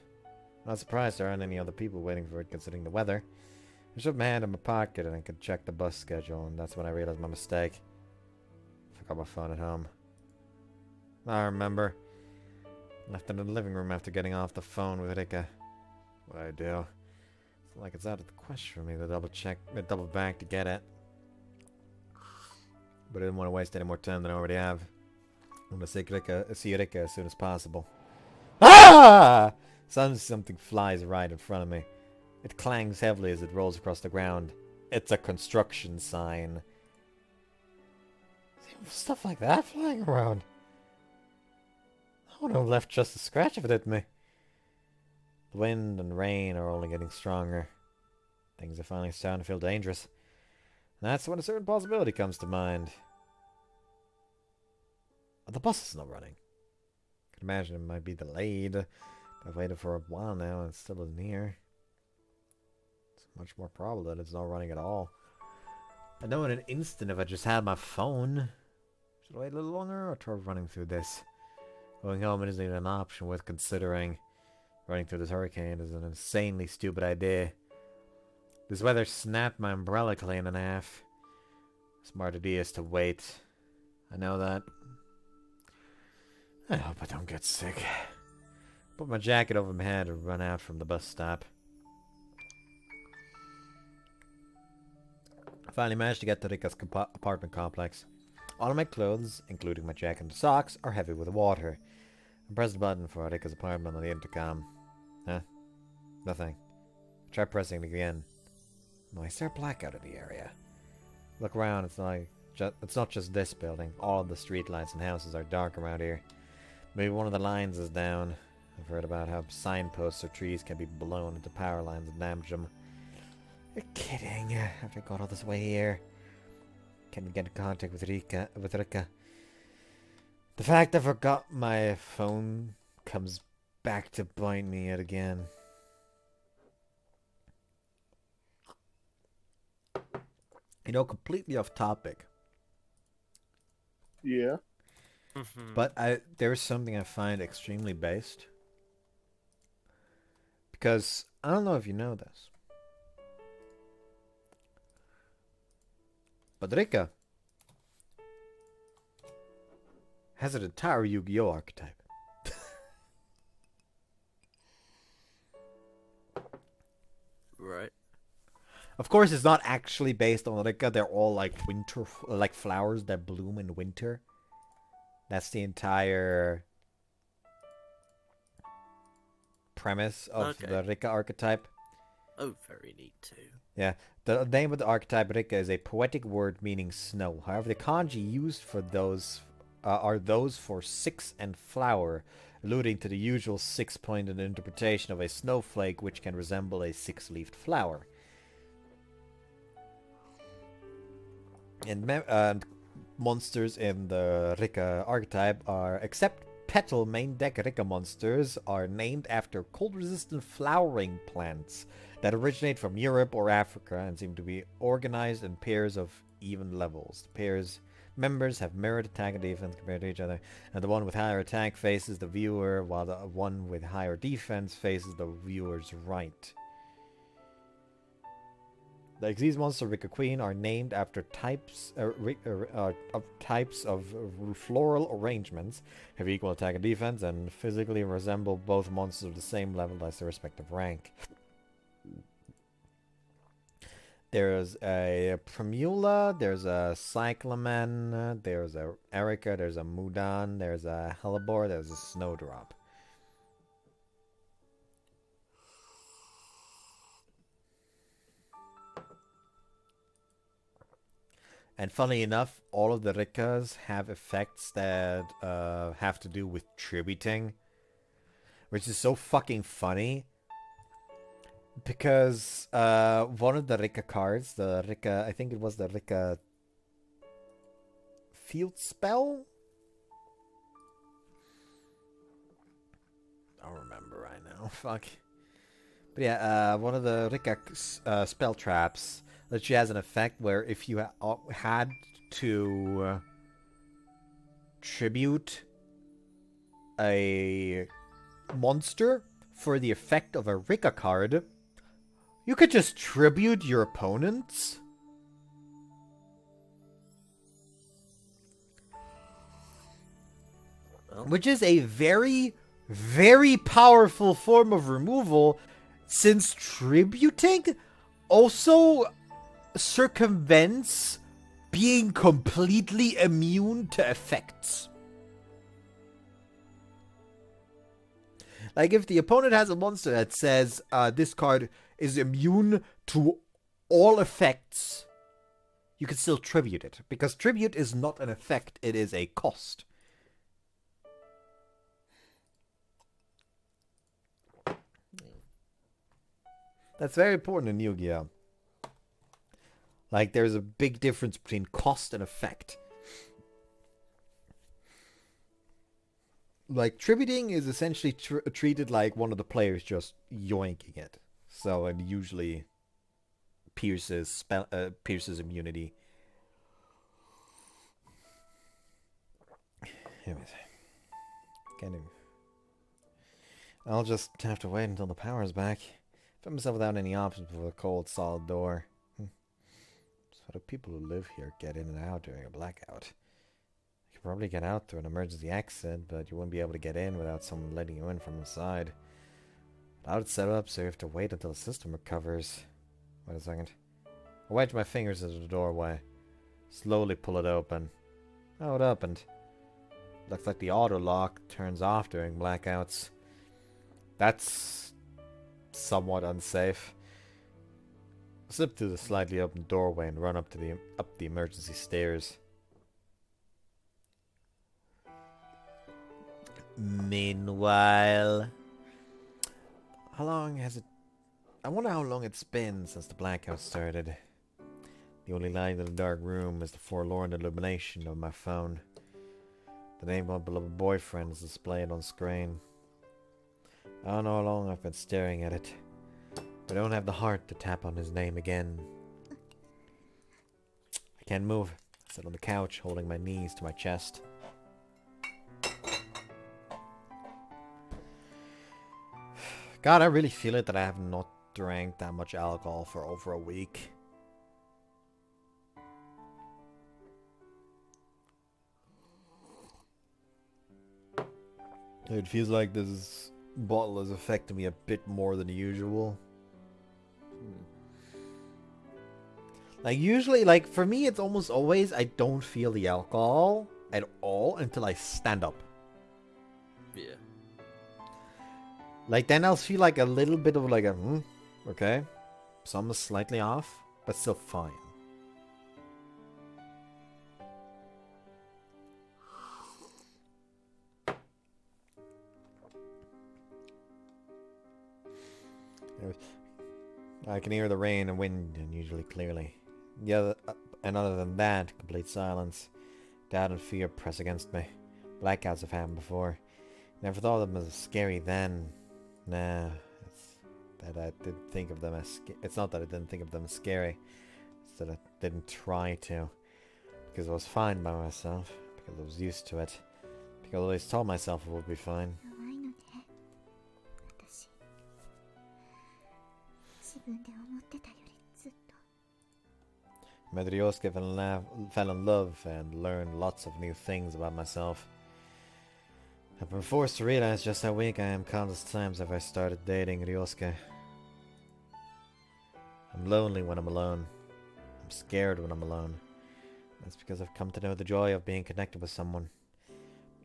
Not surprised there aren't any other people waiting for it considering the weather. I shoved my hand in my pocket and I could check the bus schedule, and that's when I realized my mistake. Forgot my phone at home. I remember. Left it in the living room after getting off the phone with Rikka. What I do? It's like it's out of the question for me to double back to get it. But I didn't want to waste any more time than I already have. I'm gonna see Rikka as soon as possible. Ah! Suddenly something flies right in front of me. It clangs heavily as it rolls across the ground. It's a construction sign. Stuff like that flying around. I would have left just a scratch if it hit me. The wind and rain are only getting stronger. Things are finally starting to feel dangerous. And that's when a certain possibility comes to mind. The bus is not running. I can imagine it might be delayed. I've waited for a while now and it still isn't here. It's much more probable that it's not running at all. I know in an instant if I just had my phone. Should I wait a little longer or try running through this? Going home isn't even an option worth considering. Running through this hurricane is an insanely stupid idea. This weather snapped my umbrella clean in half. Smart idea is to wait. I know that. I hope I don't get sick. Put my jacket over my head and run out from the bus stop. I finally managed to get to Rikka's apartment complex. All of my clothes, including my jacket and socks, are heavy with water. I pressed the button for Rikka's apartment on the intercom. Huh? Nothing. I tried pressing it again. No, is there a blackout in the area? Look around, it's not just this building. All of the streetlights and houses are dark around here. Maybe one of the lines is down. I've heard about how signposts or trees can be blown into power lines and damage them. You're kidding. After I got all this way here. Can't get in contact with Rikka. The fact I forgot my phone comes back to bite me yet again. You know, completely off topic. Yeah. But there's something I find extremely based. Because, I don't know if you know this. But Rikka has an entire Yu-Gi-Oh archetype. Right. Of course, it's not actually based on Rikka. They're all like winter, like flowers that bloom in winter. That's the entire premise of the Rikka archetype. Oh, very neat too. Yeah, the name of the archetype Rikka is a poetic word meaning snow. However, the kanji used for those are those for 6 and flower, alluding to the usual 6-pointed interpretation of a snowflake which can resemble a 6-leafed flower. And monsters in the Rikka archetype are, except petal main deck Rikka monsters, are named after cold-resistant flowering plants that originate from Europe or Africa and seem to be organized in pairs of even levels. The pairs members have mirrored attack and defense compared to each other, and the one with higher attack faces the viewer, while the one with higher defense faces the viewer's right. The Xyz monster Rikka Queen are named after types of floral arrangements, have equal attack and defense, and physically resemble both monsters of the same level as their respective rank. There's a Primula, there's a Cyclamen, there's a Erika, there's a Mudan, there's a Hellebore, there's a Snowdrop. And funny enough, all of the Rikkas have effects that have to do with tributing. Which is so fucking funny. Because one of the Rikka cards, the Rikka, I think it was the Rikka Field Spell? I don't remember right now. Fuck. But yeah, one of the Rikka spell traps literally has an effect where if you had to tribute a monster for the effect of a Rikka card, you could just tribute your opponents. Well, Which is a very, very powerful form of removal, since tributing also circumvents being completely immune to effects. Like, if the opponent has a monster that says, this card is immune to all effects, you can still tribute it. Because tribute is not an effect, it is a cost. That's very important in Yu-Gi-Oh! Like, there's a big difference between cost and effect. Like, tributing is essentially treated like one of the players just yoinking it. So it usually pierces immunity. Anyways. I'll just have to wait until the power's back. Found myself without any options for the cold, solid door. So how do people who live here get in and out during a blackout? You could probably get out through an emergency exit, but you wouldn't be able to get in without someone letting you in from inside. But I would set it up so you have to wait until the system recovers. Wait a second. I wedge my fingers into the doorway. Slowly pull it open. Oh, it opened. Looks like the auto lock turns off during blackouts. That's somewhat unsafe. Slip through the slightly open doorway and run up the emergency stairs. Meanwhile, how long has it? I wonder how long it's been since the blackout started. The only light in the dark room is the forlorn illumination of my phone. The name of my beloved boyfriend is displayed on screen. I don't know how long I've been staring at it, but I don't have the heart to tap on his name again. I can't move. I sit on the couch, holding my knees to my chest. God, I really feel it that I have not drank that much alcohol for over a week. It feels like this bottle is affecting me a bit more than usual. Like, usually, like, for me, it's almost always I don't feel the alcohol at all until I stand up. Yeah. Like, then I'll feel like a little bit of like a, okay. Something's slightly off, but still fine. I can hear the rain and wind unusually clearly. And other than that, complete silence. Doubt and fear press against me. Blackouts have happened before. Never thought of them as scary then. Nah, it's that I didn't think of them as. It's not that I didn't think of them as scary. It's that I didn't try to, because I was fine by myself. Because I was used to it. Because I always told myself it would be fine. 自分で思ってたよりずっと Met Ryosuke fell in love and learned lots of new things about myself. I've been forced to realize just how weak I am countless times have I started dating Ryosuke. I'm lonely when I'm alone. I'm scared when I'm alone. That's because I've come to know the joy of being connected with someone.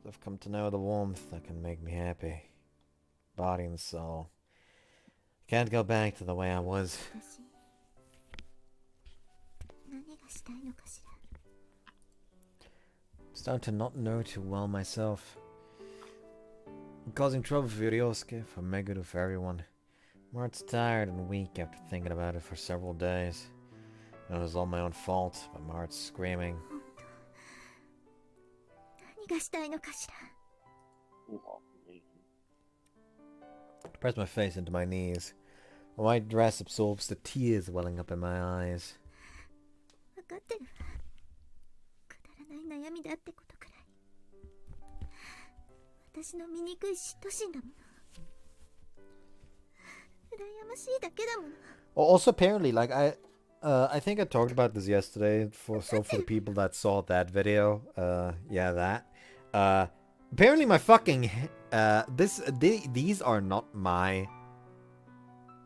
I've come to know the warmth that can make me happy. Body and soul. Can't go back to the way I was. 私何がしたいのかしら Starting to not know too well myself. I'm causing trouble for Ryosuke, for Meguru, for everyone. Mart's tired and weak after thinking about it for several days. It was all my own fault, but Mart's screaming. 何がしたいのかしら。 I press my face into my knees. My white dress absorbs the tears welling up in my eyes. 分かってるわ。くだらない悩みだってことくらい。私の醜い嫉妬心だもの。羨ましいだけだもの。 Also, apparently, like I think I talked about this yesterday. For the people that saw that video, yeah, that. Apparently, my fucking these are not my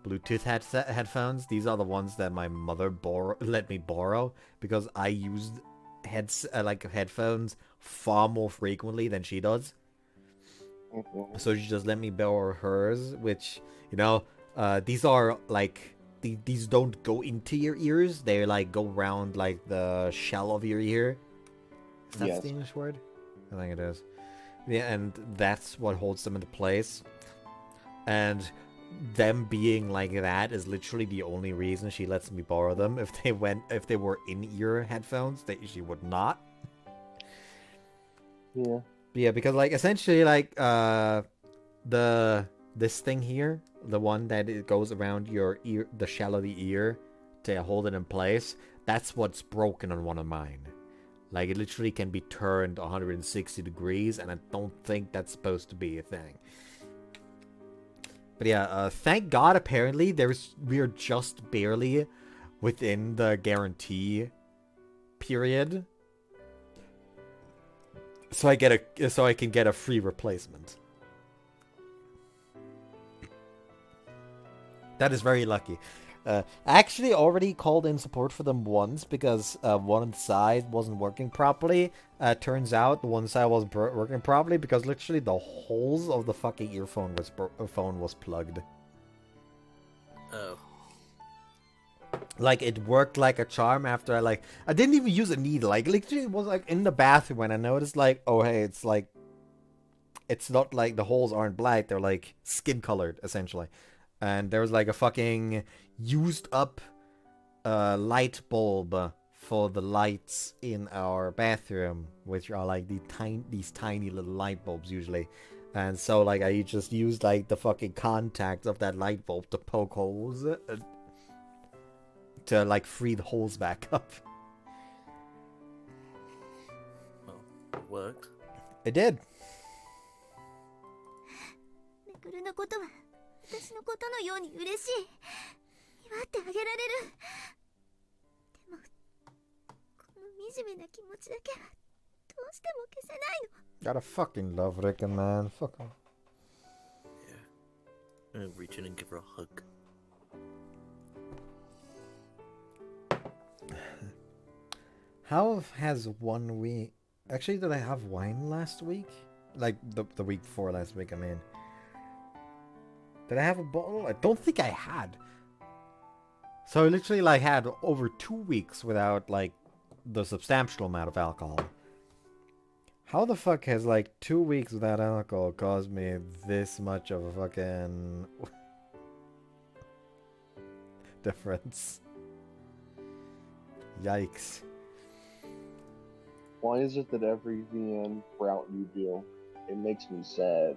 Bluetooth headphones. These are the ones that my mother let me borrow because I used headphones far more frequently than she does. So she just let me borrow hers, which, you know, these are like these don't go into your ears. They like go around like the shell of your ear. Is that the English word? I think it is. Yeah, and that's what holds them into place. And them being like that is literally the only reason she lets me borrow them. If they were in-ear headphones, she would not. Yeah. Yeah, because like essentially like this thing here, the one that it goes around your ear, the shell of the ear to hold it in place, that's what's broken on one of mine. Like, it literally can be turned 160 degrees, and I don't think that's supposed to be a thing. But yeah, thank God, apparently, we are just barely within the guarantee period. So I can get a free replacement. That is very lucky. I actually already called in support for them once because one side wasn't working properly. Turns out the one side wasn't working properly because literally the holes of the fucking earphone was plugged. Oh. Like, it worked like a charm after I didn't even use a needle. Like, literally it was like in the bathroom when I noticed like, oh hey, it's like, it's not like the holes aren't black, they're like skin colored essentially. And there was like a fucking used up light bulb for the lights in our bathroom, which are like these tiny little light bulbs usually. And so like I just used like the fucking contacts of that light bulb to poke holes to like free the holes back up. Well, it worked. It did. めくるのことは私のことのように嬉しい。祝ってあげられる。でもこの惨めな気持ちだけはどうしても消せないの。 Gotta fucking love Rikka, man. Fuck him. Yeah. I'm gonna reach in and give her a hug. How has 1 week... Actually, did I have wine last week? Like, the week before last week, I mean. Did I have a bottle? I don't think I had. So I literally, like, had over 2 weeks without, like, the substantial amount of alcohol. How the fuck has, like, 2 weeks without alcohol caused me this much of a fucking... difference? Yikes. Why is it that every VN route you do, it makes me sad?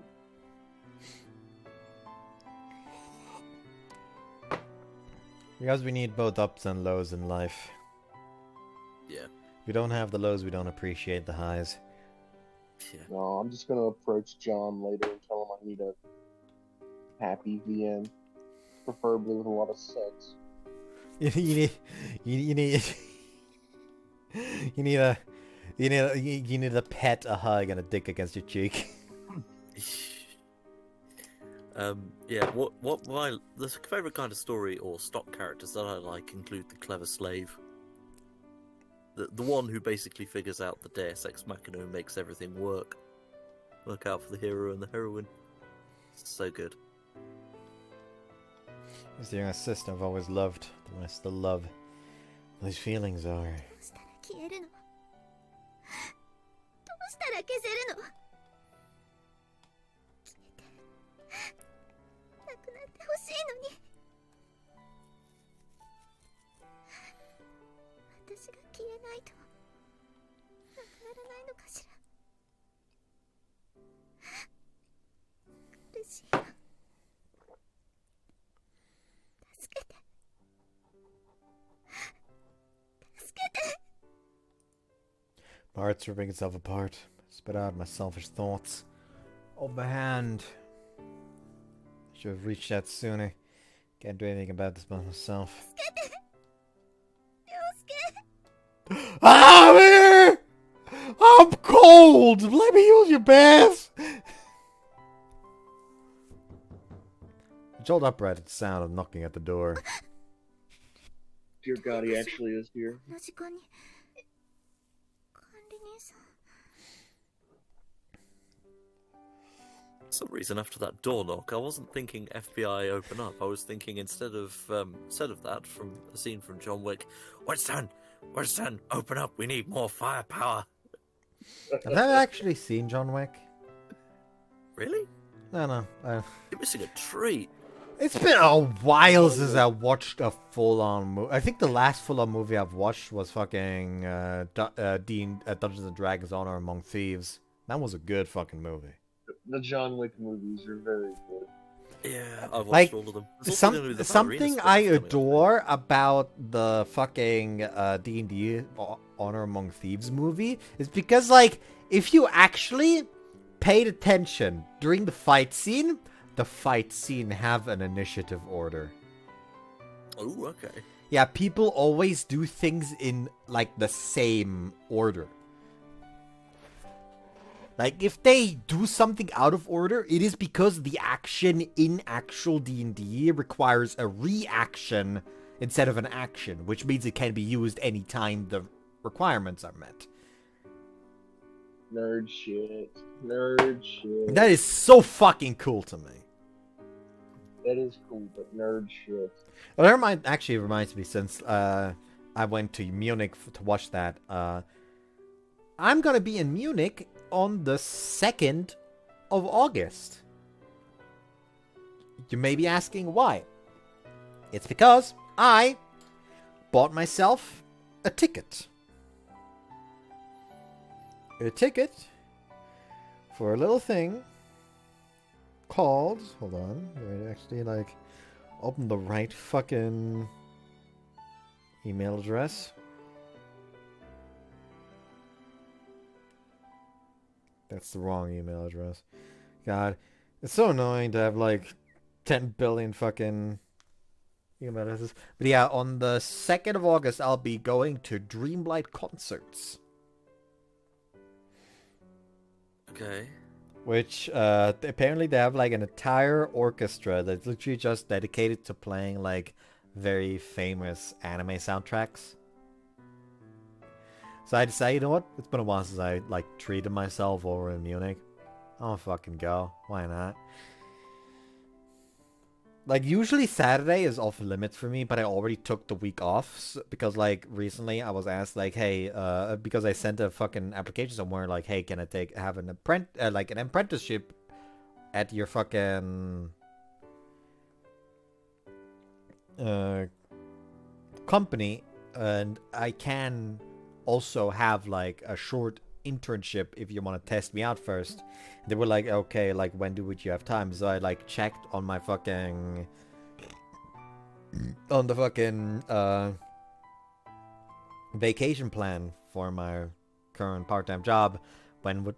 Because we need both ups and lows in life. Yeah. If we don't have the lows, we don't appreciate the highs. Yeah. No, I'm just gonna approach John later and tell him I need a happy VN, preferably with a lot of sex. You need a pet, a hug, and a dick against your cheek. Yeah, the favourite kind of story or stock characters that I like include the clever slave. The one who basically figures out the Deus Ex Machina and makes everything work. Work out for the hero and the heroine. It's so good. It's the young sister I've always loved, the one I still love. These feelings are... どうしたら消えるの。どくなってほしいのに。私が消えないとなくならないのかしら。苦しいよ。助けて。助けて。 My heart's ripping itself apart. Spit out my selfish thoughts. Overhand. Should have reached out sooner. Can't do anything about this by myself. 涼介。 I'm here! I'm cold! Let me use your bath! I jolt upright at the sound of knocking at the door. Dear God, he actually is here. この時間に管理人さん。 For some reason, after that door knock, I wasn't thinking FBI open up. I was thinking instead of that, from a scene from John Wick, Winston, open up. We need more firepower. Have I actually seen John Wick? Really? No. You're missing a treat. It's been a while since I watched a full-on movie. I think the last full-on movie I've watched was fucking Dungeons and Dragons: Honor Among Thieves. That was a good fucking movie. The John Wick movies are very good. Yeah, I've watched Like, all of them. There's also gonna be the something Ballerina I spin-off coming up. adore about the fucking D&D Honor Among Thieves movie is because, like, if you actually paid attention during the fight scene have an initiative order. Oh, okay. Yeah, people always do things in, like, the same order. Like, if they do something out of order, it is because the action in actual D&D requires a reaction instead of an action, which means it can be used anytime the requirements are met. Nerd shit. Nerd shit. That is so fucking cool to me. That is cool, but nerd shit. Well, that actually reminds me, since I went to Munich to watch that, I'm gonna be in Munich on the 2nd of August. You may be asking why. It's because I bought myself a ticket. A ticket for a little thing called... Hold on. I actually, like, open the right fucking email address. That's the wrong email address. God, it's so annoying to have like 10 billion fucking email addresses. But yeah, on the 2nd of August, I'll be going to Dreamlight Concerts. Okay. Which, apparently they have like an entire orchestra that's literally just dedicated to playing like very famous anime soundtracks. So I decided, you know what? It's been a while since I, like, treated myself over in Munich. I'll fucking go. Why not? Like, usually Saturday is off limits for me, but I already took the week off. Because, like, recently I was asked, like, hey, because I sent a fucking application somewhere, like, hey, can I have an apprenticeship at your fucking company, and I can also have like a short internship if you want to test me out first. They were like, okay, like when would you have time? So I like checked on my fucking vacation plan for my current part-time job, when would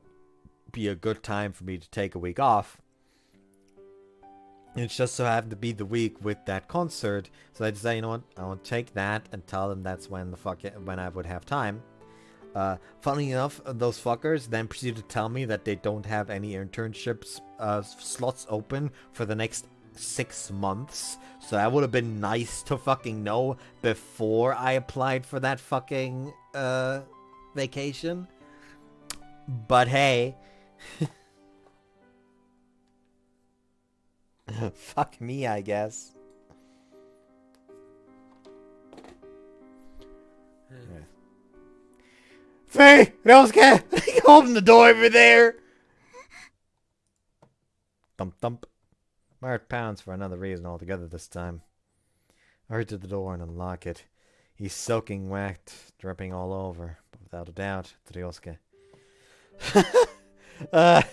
be a good time for me to take a week off. It's just so happened to be the week with that concert, so I decided, you know what, I will take that and tell them that's when when I would have time. Funny enough, those fuckers then proceeded to tell me that they don't have any internships slots open for the next 6 months. So that would have been nice to fucking know before I applied for that fucking vacation. But hey. Fuck me, I guess. Yeah. Faye! Ryosuke! Open the door over there! Thump thump. Mart pounds for another reason altogether this time. I hurry to the door and unlock it. He's soaking wet, dripping all over, but without a doubt, it's Ryosuke. My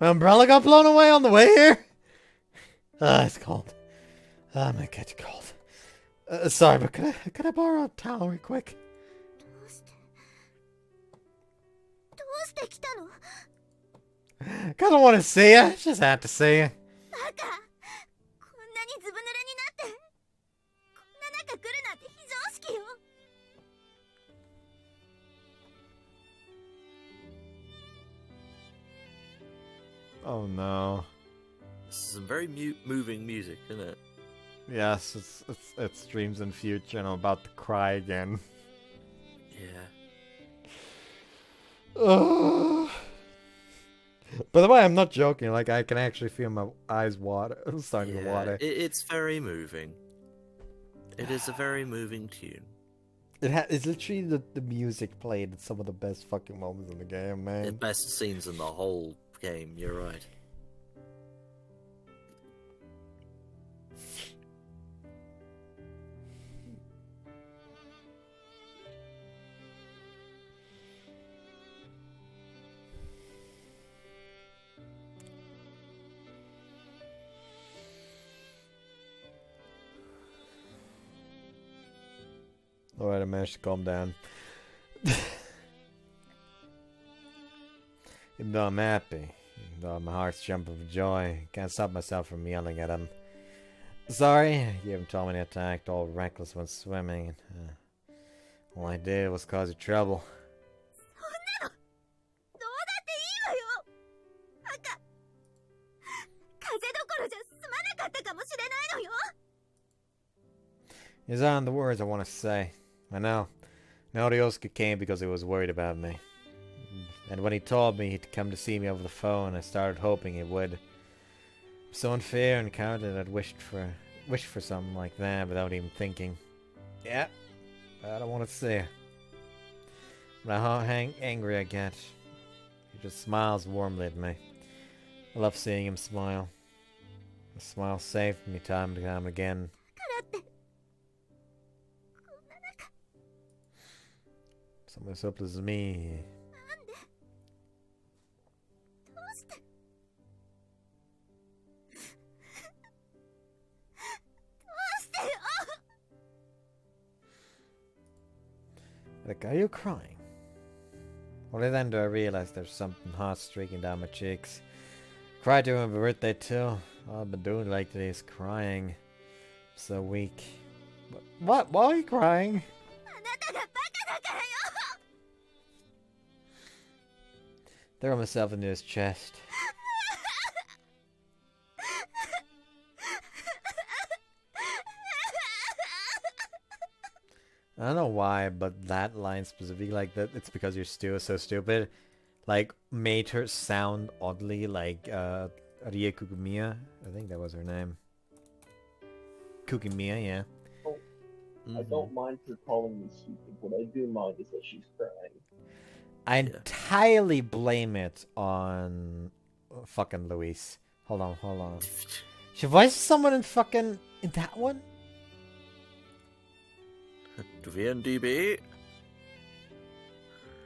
umbrella got blown away on the way here? It's cold. I might catch a cold. Sorry, but could I borrow a towel real quick? どうして来たの？ Kinda wanna see you. Just had to see you. バカ！こんなにずぶ濡れになってこんな中来るなんて非常識よ。 Oh no. This is some very moving music, isn't it? Yes, it's dreams and future, and I'm about to cry again. Yeah. By the way, I'm not joking. Like, I can actually feel my eyes water, starting to water. It's very moving. It is a very moving tune. It's literally the music played at some of the best fucking moments in the game, man. The best scenes in the whole game, you're right. Alright, I managed to calm down. Even though I'm happy, even though my heart's jumping for joy, I can't stop myself from yelling at him. Sorry, you haven't told me to act all reckless when swimming. All I did was cause you trouble. そんなのどうだっていいわよ。バカ。風邪どころじゃ済まなかったかもしれないのよ。 These aren't the words I want to say. I know. Now Ryosuke came because he was worried about me. And when he told me he'd come to see me over the phone, I started hoping he would. So unfair and cowardly that I'd wished for something like that without even thinking. Yeah, I don't want to see her. But how angry I get. He just smiles warmly at me. I love seeing him smile. The smile saved me time and time again. からってこんな中 Someone as helpless as me. なんでどうしてどうしてよ Like, are you crying? Only then do I realize there's something hot streaking down my cheeks. Cried during my birthday too. All I've been doing lately is crying. I'm so weak. What? Why are you crying? あなたがバカだからよ Throw myself into his chest. I don't know why, but that line specifically, like that, it's because you're still so stupid, like made her sound oddly like Rie Kukumiya. I think that was her name. Kukumiya, yeah. I don't mind her calling me stupid. What I do mind is that she's crying. I entirely blame it on fucking Luis. Hold on. She voiced someone in that one? VNDB?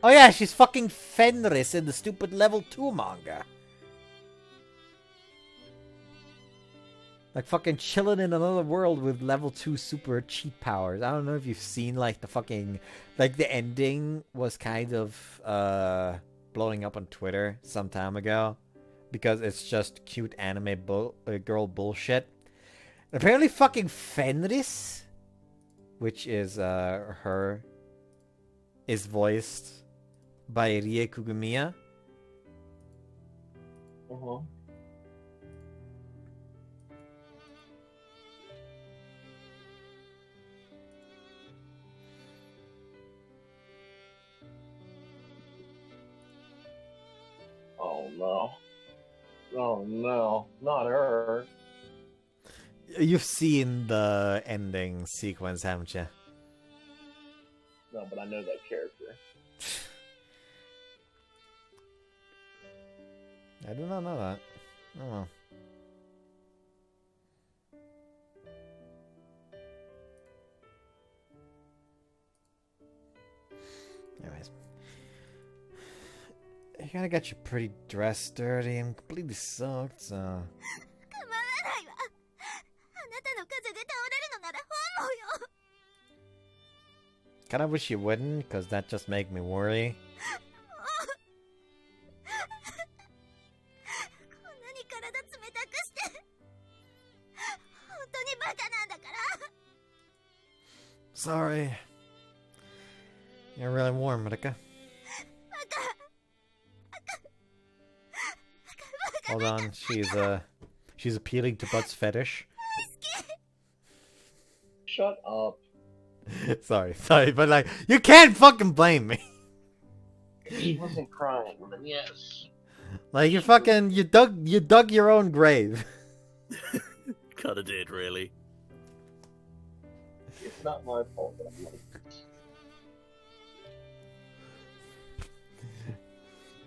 Oh yeah, she's fucking Fenris in the stupid level 2 manga. Like fucking chilling in another world with level 2 super cheat powers. I don't know if you've seen like the fucking... Like the ending was kind of blowing up on Twitter some time ago. Because it's just cute anime girl bullshit. Apparently fucking Fenris, which is her, is voiced by Rie Kugumiya. Uh-huh. Oh no. Oh no, not her. You've seen the ending sequence, haven't you? No, but I know that character. I do not know that. Oh well. you gotta get your pretty dress dirty. I'm completely soaked, so... 構わないわ。あなたの風で倒れるのなら本望よ。 Kinda wish you wouldn't, cause that just make me worry. こんなに体冷たくして。本当にバカなんだから。 Sorry. You're really warm, Rikka. Hold on, she's appealing to Butt's fetish. Shut up. sorry, but like, you can't fucking blame me. He wasn't crying, then yes. Like, you dug your own grave. Kinda did, really. It's not my fault that I'm like this.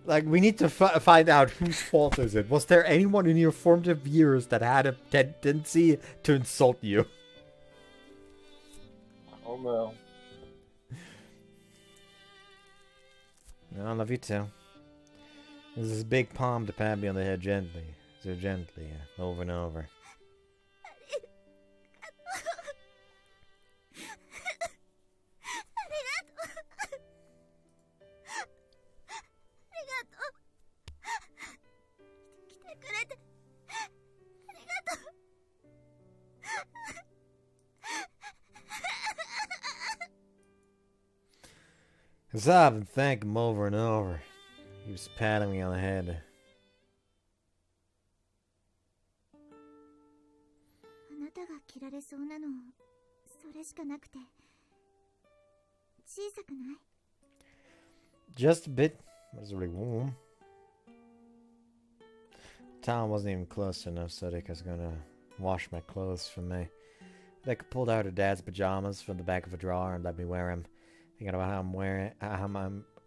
Like, we need to find out whose fault is it. Was there anyone in your formative years that had a tendency to insult you? Oh no. No, I love you too. There's this big palm to pat me on the head gently. So gently, over and over. Cause I've been thanking him over and over. He was patting me on the head. あなたが着られそうなの、それしかなくて。小さくない？ Just a bit. It was really warm. Tom wasn't even close enough, so Rikka's gonna wash my clothes for me. Rikka pulled out her dad's pajamas from the back of a drawer and let me wear them. Thinking about how I'm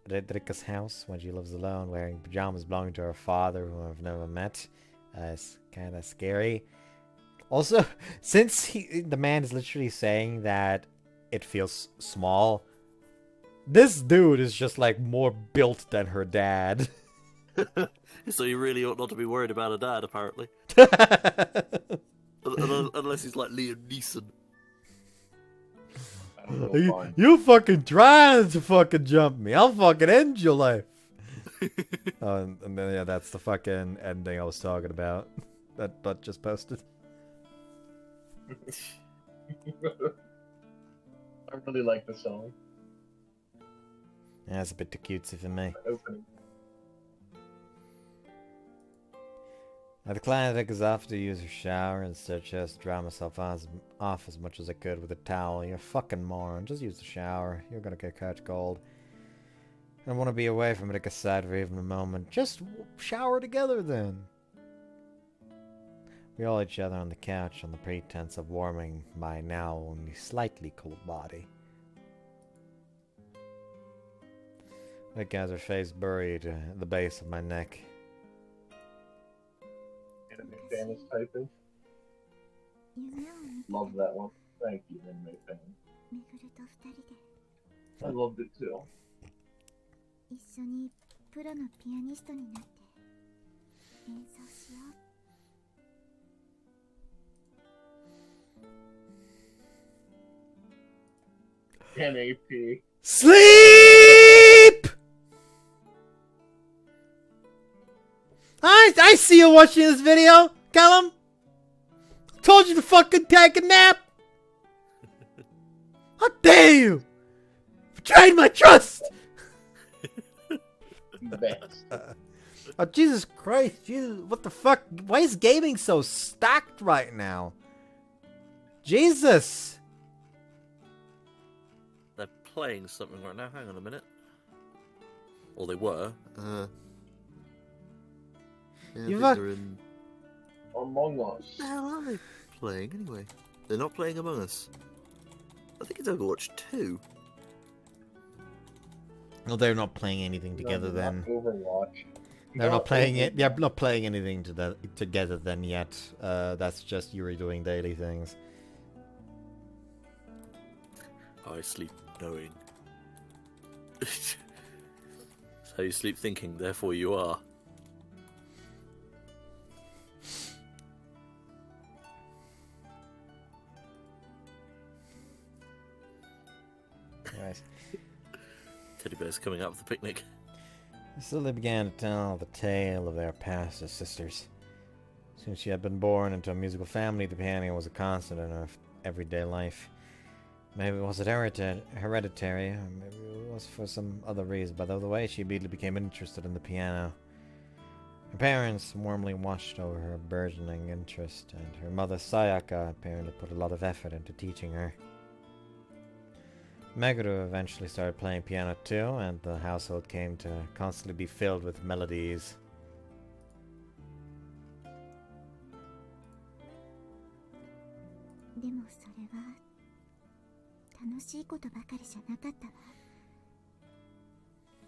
at Rikka's house when she lives alone, wearing pajamas belonging to her father, who I've never met. It's kind of scary. Also, since the man is literally saying that it feels small, this dude is just like more built than her dad. So you really ought not to be worried about a dad, apparently. Unless he's like Liam Neeson. You fucking trying to fucking jump me. I'll fucking end your life. And then, yeah, that's the fucking ending I was talking about. That Butt just posted. I really like the song. Yeah, it's a bit too cutesy for me. Opening. I declined to take us off to use her shower and instead just dry myself off as much as I could with a towel. You're a fucking moron. Just use the shower. You're gonna get catch cold. I don't want to be away from Rikka's side for even a moment. Just shower together then. We all each other on the couch on the pretense of warming my now only slightly cold body. Rikka has her face buried at the base of my neck. Anime fan is typing. 夢を見て Love that one. Thank you, anime fan. めぐると二人で I loved it too. 一緒にプロのピアニストになって演奏しよう。 NAP. Sleep! I see you watching this video, Callum. Told you to fucking take a nap. How dare you? Betrayed my trust. Best. Oh, Jesus Christ. Jesus, what the fuck? Why is gaming so stacked right now? Jesus. They're playing something right now. Hang on a minute. Or they were. Yeah, You've they're in... Among Us. What the hell are they playing anyway? They're not playing Among Us. I think it's Overwatch 2. No, they're not playing anything together No, then. not Overwatch. They're not playing it. They're not playing anything together then yet. That's just Yuri doing daily things. I sleep knowing. So how you sleep thinking, therefore you are. Right. Teddy bear's coming up for the picnic. So they began to tell the tale of their past as sisters. Since she had been born into a musical family, the piano was a constant in her everyday life. Maybe it was hereditary, or maybe it was for some other reason, but either way, she immediately became interested in the piano. Her parents warmly watched over her burgeoning interest, and her mother Sayaka apparently put a lot of effort into teaching her. Meguru eventually started playing piano too, and the household came to constantly be filled with melodies. でもそれは楽しいことばかりじゃなかったわ。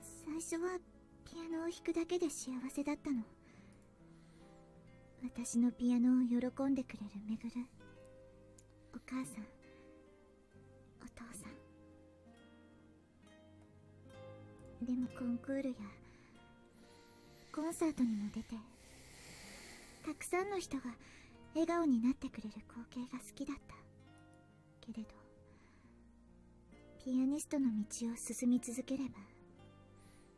最初はピアノを弾くだけで幸せだったの。私のピアノを喜んでくれるめぐる、お母さん、お父さん。でもコンクールやコンサートにも出て、たくさんの人が笑顔になってくれる光景が好きだったけれど、ピアニストの道を進み続ければ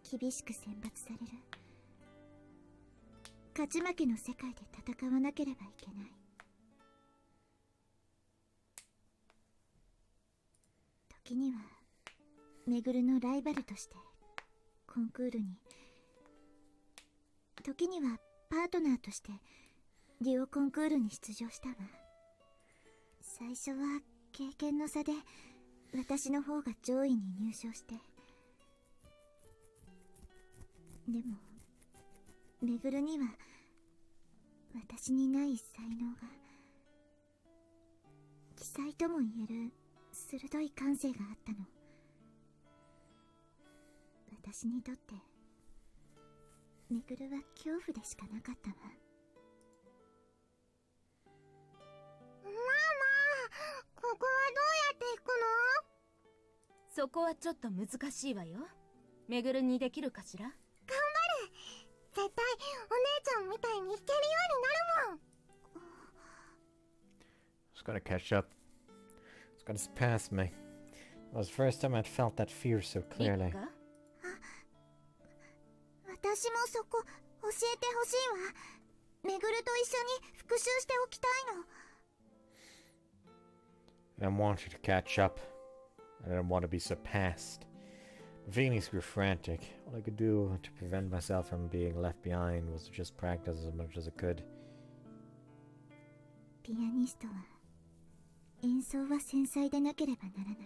厳しく選抜される。勝ち負けの世界で戦わなければいけない。時にはめぐるのライバルとしてコンクールに、時にはパートナーとしてデュオコンクールに出場したわ。最初は経験の差で私の方が上位に入賞して、でもめぐるには私にない才能が、奇才とも言える鋭い感性があったの。私にとってめぐるは恐怖でしかなかったわ。ママ、ここはどうやって弾くの？そこはちょっと難しいわよ。めぐるにできるかしら？頑張る。絶対お姉ちゃんみたいに弾けるようになるもん。 It's gotta catch up. It's gotta surpass me. It was the first time I'd felt that fear so clearly. リッカ？私もそこ教えてほしいわ。めぐると一緒に復習しておきたいの。I didn't want you to catch up. I didn't want to be surpassed. My feelings grew frantic. All I could do to prevent myself from being left behind was to just practice as much as I could. ピアニストは演奏は繊細でなければならない。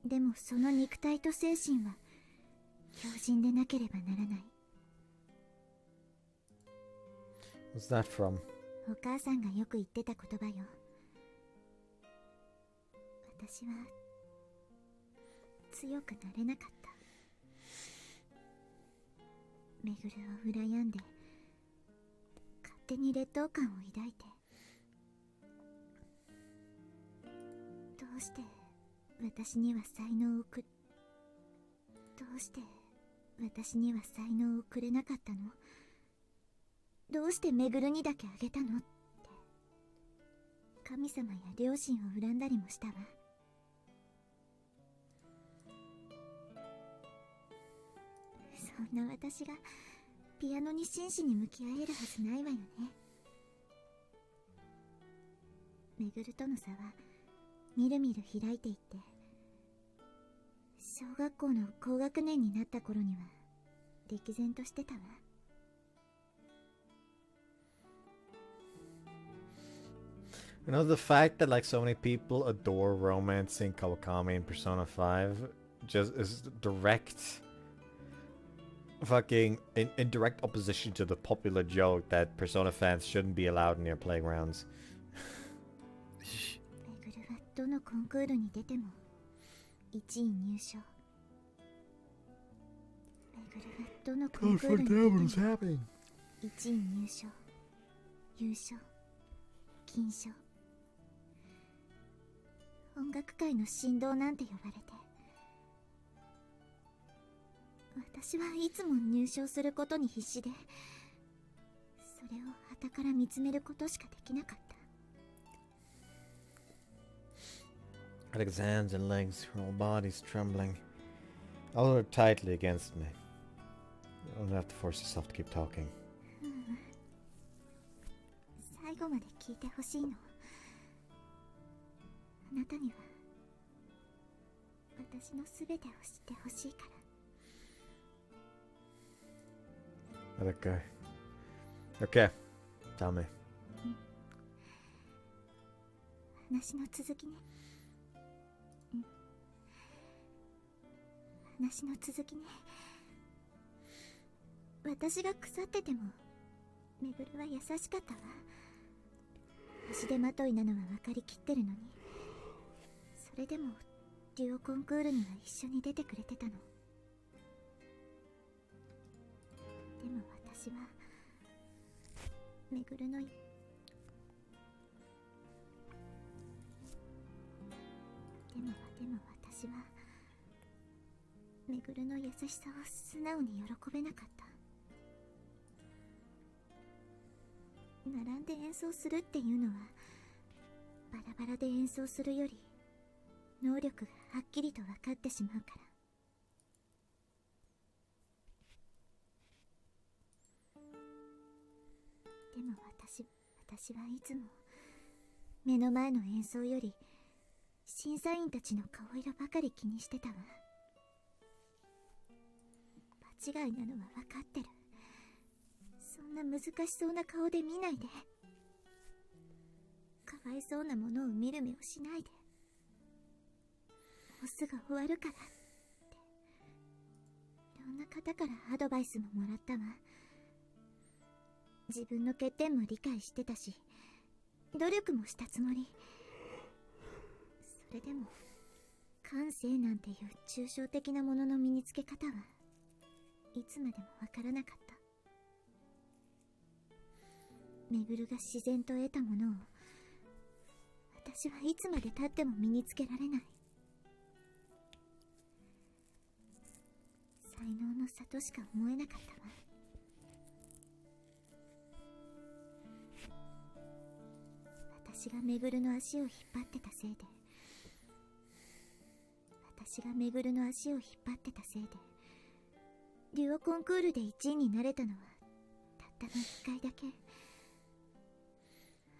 でもその肉体と精神は強靭でなければならない。 What's that from? お母さんがよく言ってた言葉よ。私は強くなれなかった。めぐるを羨んで勝手に劣等感を抱いて、どうして私には才能をくれなかったの？どうしてめぐるにだけあげたのって神様や両親を恨んだりもしたわ。そんな私がピアノに真摯に向き合えるはずないわよね。めぐるとの差はみるみる開いていって、小学校の高学年になった頃には歴然としてたわ。You know, the fact that like so many people adore romancing Kawakami in Persona 5 just is direct fucking in direct opposition to the popular joke that Persona fans shouldn't be allowed near playgrounds. めぐるはどのコンクールに出ても1位入賞。めぐるはどのコンクールに出ても1位入賞、優勝、金賞。音楽界の神童なんて呼ばれて、私はいつも入賞することに必死で、それを傍から見つめることしかできなかった。Alex's hands and legs, her whole body's trembling. Held her tightly against me. You don't have to force yourself to keep talking. 最後まで聞いてほしいの。あなたには私のすべてを知ってほしいから。 Okay. Okay. Tell me. 話の続きね。話の続きね。私が腐っててもめぐるは優しかったわ。足手まといなのは分かりきってるのに、それでもデュオコンクールには一緒に出てくれてたの。でも私はめぐるのでも私はめぐるの優しさを素直に喜べなかった。並んで演奏するっていうのはバラバラで演奏するより能力がはっきりと分かってしまうから。でも私はいつも目の前の演奏より審査員たちの顔色ばかり気にしてたわ。場違いなのは分かってる。そんな難しそうな顔で見ないで。かわいそうなものを見る目をしないで。もうすぐ終わるからっていろんな方からアドバイスももらったわ。自分の欠点も理解してたし努力もしたつもり。それでも感性なんていう抽象的なものの身につけ方はいつまでもわからなかった。めぐるが自然と得たものを私はいつまで経っても身につけられない。才能の差としか思えなかったわ。私がめぐるの足を引っ張ってたせいでデュオコンクールで1位になれたのはたったの1回だけ。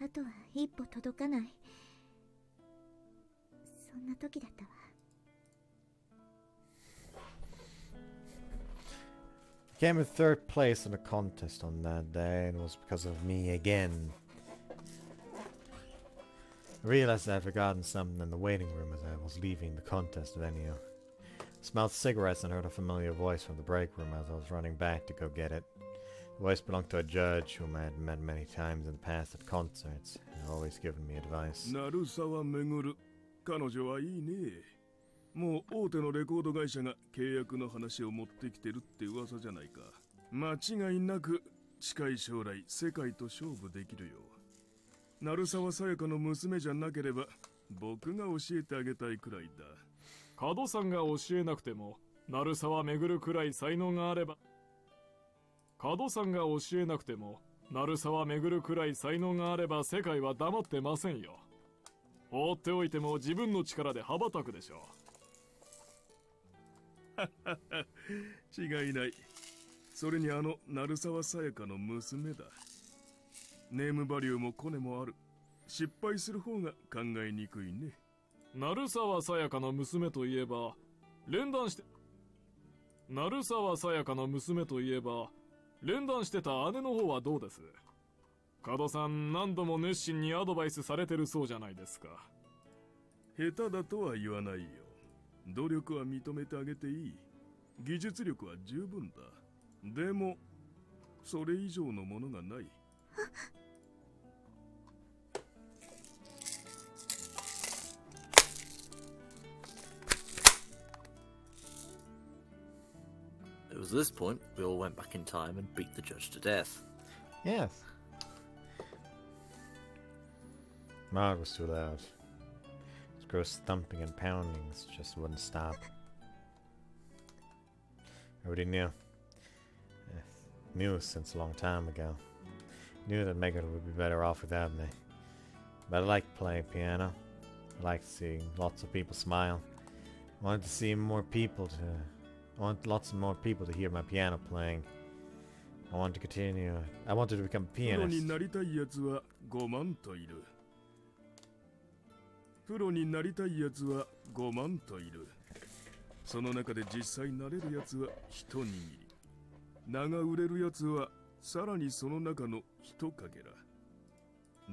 あとは一歩届かない、そんな時だったわ。Came in third place in a contest on that day, and it was because of me again. I realized I had forgotten something in the waiting room as I was leaving the contest venue. I smelled cigarettes and heard a familiar voice from the break room as I was running back to go get it. The voice belonged to a judge whom I had met many times in the past at concerts, and had always given me advice. 鳴沢めぐる、彼女はいいね。もう大手のレコード会社が契約の話を持ってきてるって噂じゃないか。間違いなく近い将来世界と勝負できるよ。鳴沢さやかの娘じゃなければ僕が教えてあげたいくらいだ。角さんが教えなくても鳴沢めぐるくらい才能があれば角さんが教えなくても鳴沢めぐるくらい才能があれば世界は黙ってませんよ。放っておいても自分の力で羽ばたくでしょう。違いない。それに鳴沢さやかの娘だ。ネームバリューもコネもある。失敗する方が考えにくいね。鳴沢さやかの娘といえば連弾して鳴沢さやかの娘といえば連弾してた姉の方はどうです？角さん何度も熱心にアドバイスされてるそうじゃないですか。下手だとは言わないよ。努力は認めてあげていい。技術力は十分だ。でもそれ以上のものがない。It was this point we all went back in time and beat the judge to death. Yes. My heart was too loud. His gross thumping and poundings just wouldn't stop. I already knew. Knew since a long time ago. Knew that Megan would be better off without me. But I like playing piano. I like seeing lots of people smile. I wanted to see more people to... I want lots more people to hear my piano playing. I want to continue... I wanted to become a プロに pianist. なりたいやつは5万といる。プロになりたいやつは5万といる。その中で実際なれるやつは一握り。名が売れるやつはさらにその中の一かけら。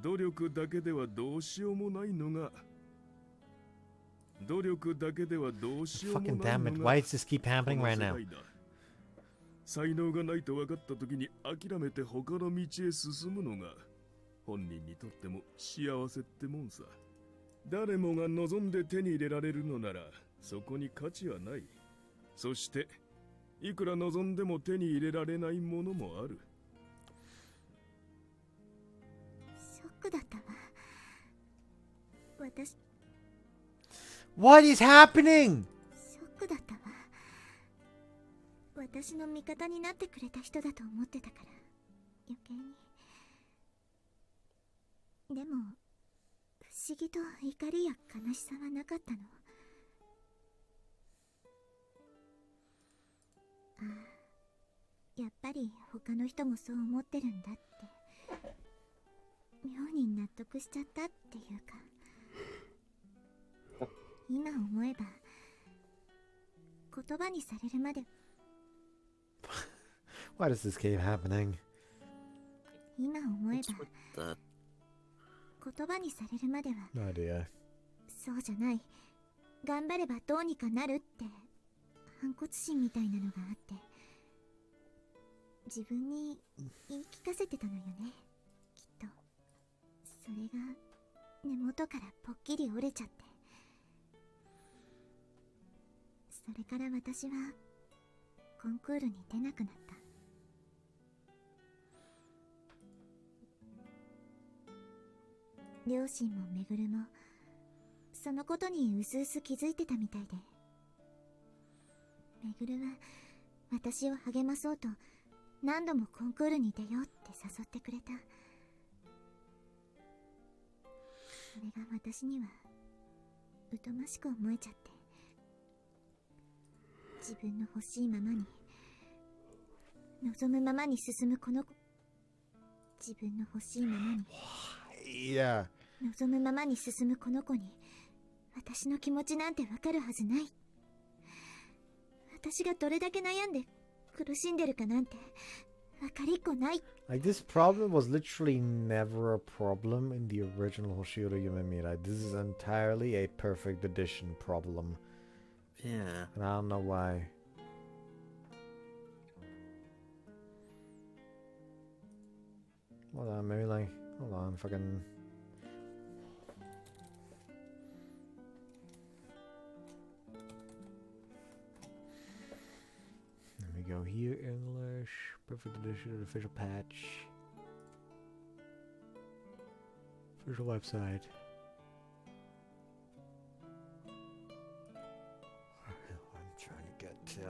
努力だけではどうしようもないのが。努力だけではどうしようもない Fucking の damn it, が why does this keep happening right now? 才能がないと分かった時に諦めて他の道へ進むのが本人にとっても幸せってもんさ。誰もが望んで手に入れられるのならそこに価値はない。そしていくら望んでも手に入れられないものもある。ショックだったわ。私、シ What is happening? ョックだったわ。私の味方になってくれた人だと思ってたから余計に。でも不思議と怒りや悲しさはなかったの。ああ、やっぱり他の人もそう思ってるんだって妙に納得しちゃったっていうか、今思えば言葉にされるまで Why does this keep happening? 今思え What's ば with that? 言葉にされるまでは No idea. そうじゃない、頑張ればどうにかなるって反骨心みたいなのがあって自分に言い聞かせてたのよね、きっと。それが根元からぽっきり折れちゃって、それから私はコンクールに出なくなった。両親もめぐるもそのことにうすうす気づいてたみたいで、めぐるは私を励まそうと何度もコンクールに出ようって誘ってくれた。それが私には疎ましく思えちゃって、自分の欲しいままに望むままに進むこの子、自分の欲しいままに Yeah. 望むままに進むこの子に私の気持ちなんてわかるはずない。私がどれだけ悩んで苦しんでるかなんてわかりっこない。 Like, this problem was literally never a problem in the original Hoshi Ori Yume Mirai. This is entirely a perfect edition problem. Yeah. And I don't know why. Hold on, maybe like... Hold on, fucking... Let me go here, English, perfect edition, official patch. Official website. I'm trying to get to...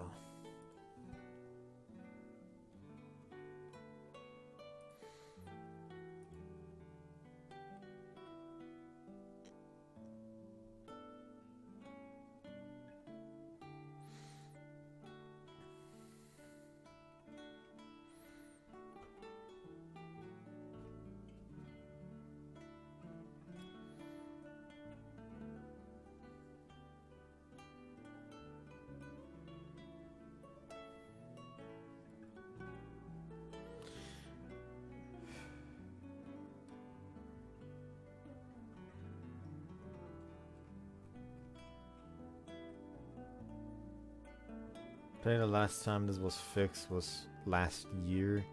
I think the last time this was fixed was last year.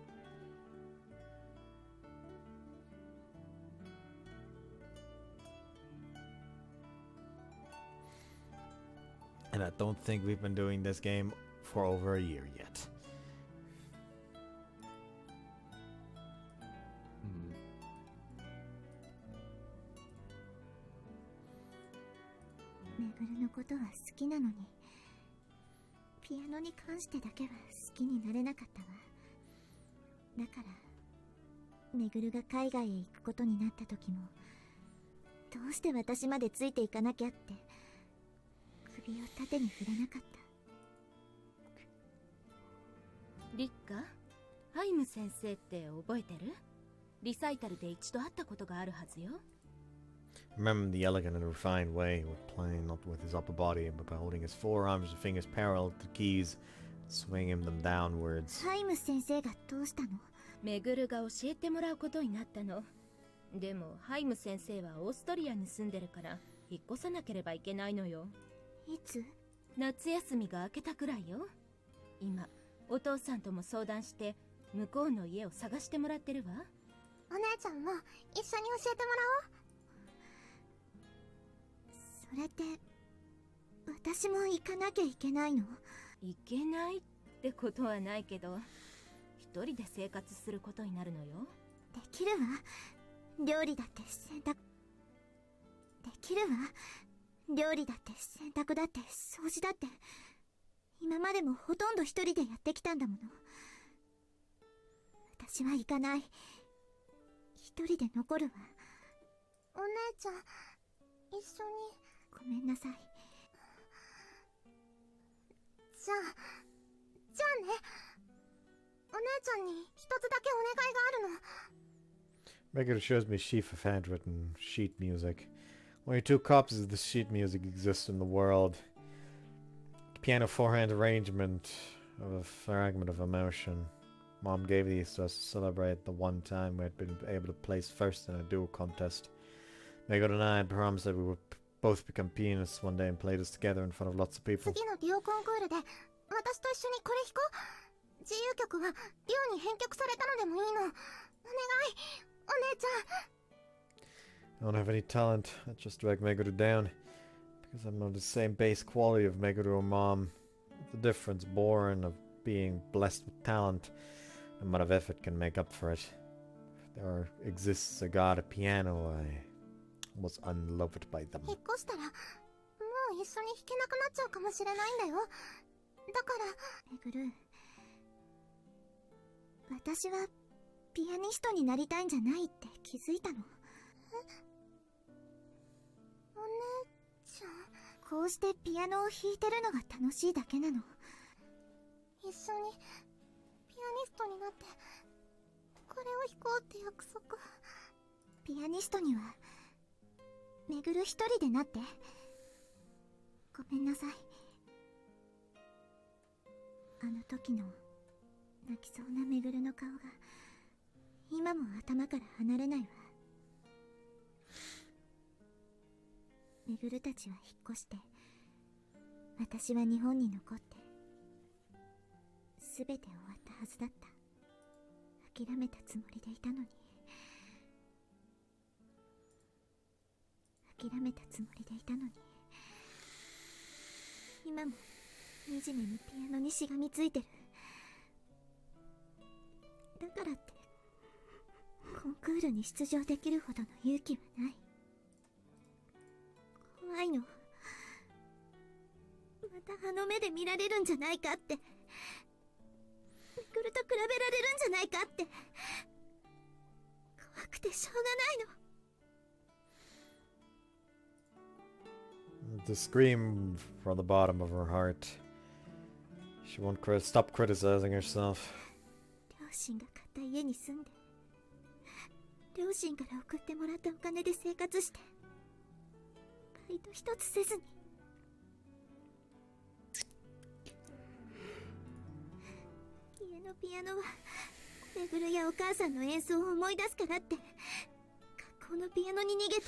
And I don't think we've been doing this game for over a year yet. ピアノに関してだけは好きになれなかったわ。だからめぐるが海外へ行くことになった時も、どうして私までついていかなきゃって首を縦に振れなかった。リッカ、ハイム先生って覚えてる？リサイタルで一度会ったことがあるはずよ。Remember the elegant and refined way he was playing not with his upper body, but by holding his forearms and fingers parallel to the keys, swinging them downwards. ハイム先生がどうしたの？めぐるが教えてもらうことになったの。でもハイム先生はオーストリアに住んでるから引っ越さなければいけないのよ。いつ？夏休みが明けたくらいよ。今お父さんとも相談して向こうの家を探してもらってるわ。お姉ちゃんも一緒に教えてもらおう。それって私も行かなきゃいけないの？いけないってことはないけど、一人で生活することになるのよ。できるわ。料理だって洗濯できるわ。料理だって洗濯だって掃除だって今までもほとんど一人でやってきたんだもの。私は行かない。一人で残るわ。お姉ちゃん一緒に。ごめんなさい。じゃあね。お姉ちゃんに一つだけお願いがあるの。Meguru shows me a sheaf of handwritten sheet music. Only 2 copies of the sheet music exist in the world. The piano forehand arrangement of a fragment of emotion. Mom gave these to us to celebrate the one time we had been able to place first in a duel contest. Meguru and I had promised that we would both become pianists one day and play this together in front of lots of people. 次のデュオコンクールで私と一緒にこれ弾こう。自由曲はデュオに編曲されたのでもいいの。お願い、お姉ちゃん。I don't have any talent. I just drag Meguru down because I'm not the same base quality of Meguru or Mom. The difference born of being blessed with talent, a amount of effort can make up for it. If there exists a god of piano, I was unloved by them. 引っ越したらもう一緒に弾けなくなっちゃうかもしれないんだよ。だからめぐる、私はピアニストになりたいんじゃないって気づいたの。お姉ちゃん、こうしてピアノを弾いてるのが楽しいだけなの。一緒にピアニストになってこれを弾こうって約束。ピアニストにはめぐる一人でなって。ごめんなさい。あの時の泣きそうなめぐるの顔が今も頭から離れないわ。めぐるたちは引っ越して私は日本に残って、すべて終わったはずだった。諦めたつもりでいたのに、諦めたつもりでいたのに、今も惨めにピアノにしがみついてる。だからってコンクールに出場できるほどの勇気はない。怖いの。またあの目で見られるんじゃないかって、めぐると比べられるんじゃないかって、怖くてしょうがないの。The scream from the bottom of her heart. She won't stop criticizing herself. 両親が買った家に住んで、両親から送ってもらったお金で生活して、バイト一つせずに。家のピアノはめぐるやお母さんの演奏を思い出すからって学校のピアノに逃げて、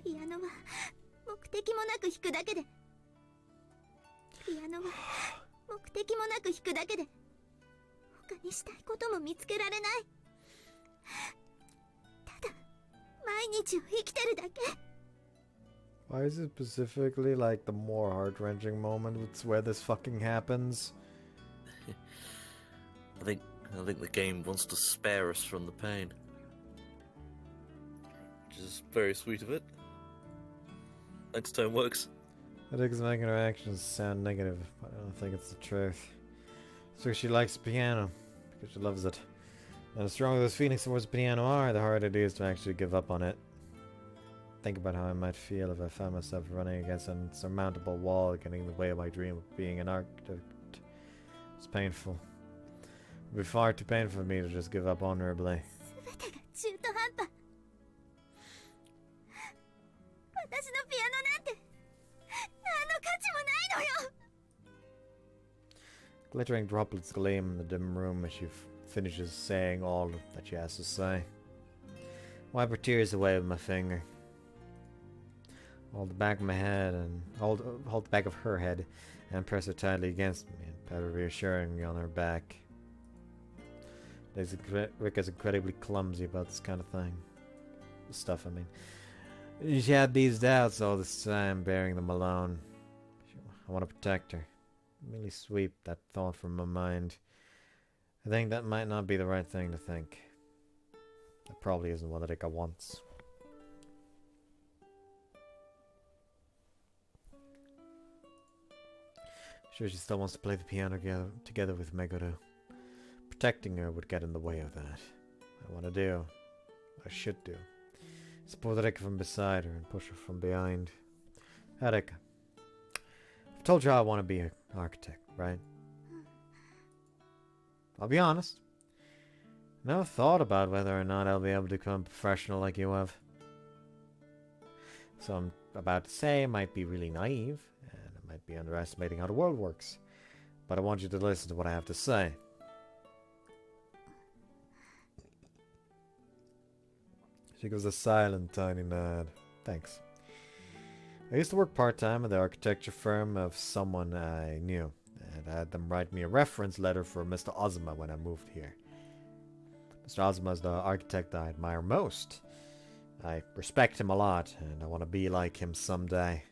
ピアノは目的もなく弾くだけで、ピアノは目的もなく弾くだけで他にしたいことも見つけられない。ただ毎日を生きてるだけ。 Why is it specifically like the more heart-wrenching moment where this fucking happens? I think the game wants to spare us from the pain, which is very sweet of it. next turn works. Erika's making her actions sound negative, but I don't think it's the truth. So she likes the piano, because she loves it. And the stronger those feelings towards the piano are, the harder it is to actually give up on it. Think about how I might feel if I found myself running against an insurmountable wall, getting in the way of my dream of being an architect. It's painful. It would be far too painful for me to just give up honorably. 全てが中途半端。私のピアノなんて何の価値もないのよ。 Glittering droplets gleam in the dim room as she finishes saying all that she has to say. Wipe her tears away with my finger. Hold the back of my head and hold the back of her head and press her tightly against me and pat her reassuringly on her back. Rikka's incredibly clumsy about this kind of thing. Stuff, I mean. She had these doubts all this time, bearing them alone. I want to protect her. Merely sweep that thought from my mind. I think that might not be the right thing to think. That probably isn't what Rikka wants. Sure, she still wants to play the piano together with Meguru. Protecting her would get in the way of that. I want to do, I should do, is pull Rikka from beside her and push her from behind. Rikka, I've told you I want to be an architect, right? I'll be honest. I never thought about whether or not I'll be able to become a professional like you have. So I'm about to say might be really naive, and I might be underestimating how the world works. But I want you to listen to what I have to say. She gives a silent, tiny nod. Thanks. I used to work part-time at the architecture firm of someone I knew, and I had them write me a reference letter for Mr. Ozuma when I moved here. Mr. Ozuma is the architect I admire most. I respect him a lot, and I want to be like him someday.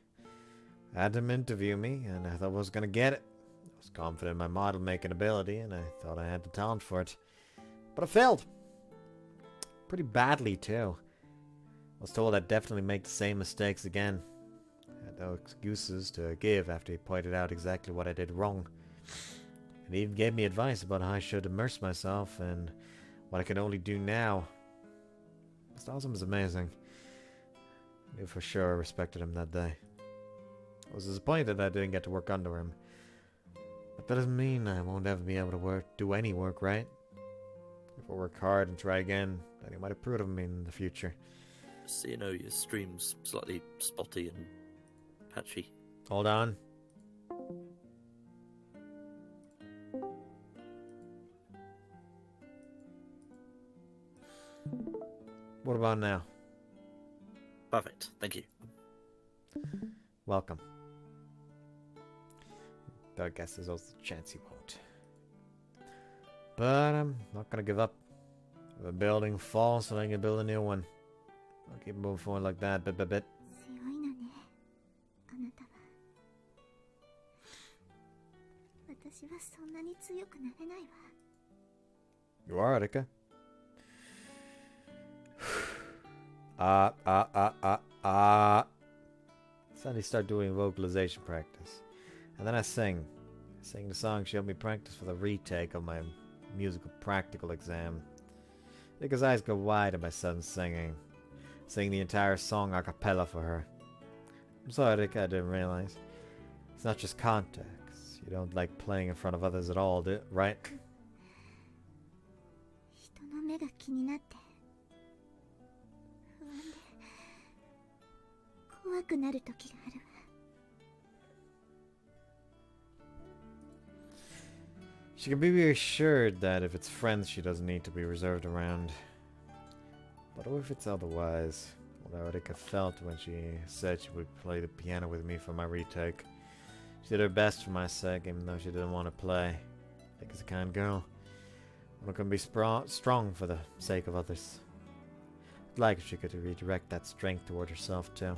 I had him interview me, and I thought I was going to get it. I was confident in my model-making ability, and I thought I had the talent for it. But I failed. Pretty badly, too. I was told I'd definitely make the same mistakes again. I had no excuses to give after he pointed out exactly what I did wrong. And he even gave me advice about how I should immerse myself in what I can only do now. Mr. Awesome is amazing. I knew for sure I respected him that day. I was disappointed that I didn't get to work under him. But that doesn't mean I won't ever be able to do any work, right? If I work hard and try again, then he might approve of me in the future. So you know, your stream's slightly spotty and patchy. Hold on. What about now? Perfect, thank you. Welcome. Though I guess there's also a chance he won't. But I'm not gonna give up. If a building falls, so I can build a new one. I'll keep moving forward like that, bit by bit. 強いのね、あなたは。私はそんなに強くなれないわ。You are, Rikka. Suddenly start doing vocalization practice. And then I sing. I sing the song she helped me practice for the retake of my musical practical exam. Rikka's eyes go wide at my sudden singing. Sing the entire song a cappella for her. I'm sorry, Rikka, I didn't realize. It's not just context. You don't like playing in front of others at all, right? 人の目が気になって不安で怖くなる時があるわ。 She can be reassured that if it's friends, she doesn't need to be reserved around. But what if it's otherwise? What Rikka felt when she said she would play the piano with me for my retake. She did her best for my sake, even though she didn't want to play. Rikka's a kind girl. One can be strong for the sake of others. I'd like if she could redirect that strength toward herself too.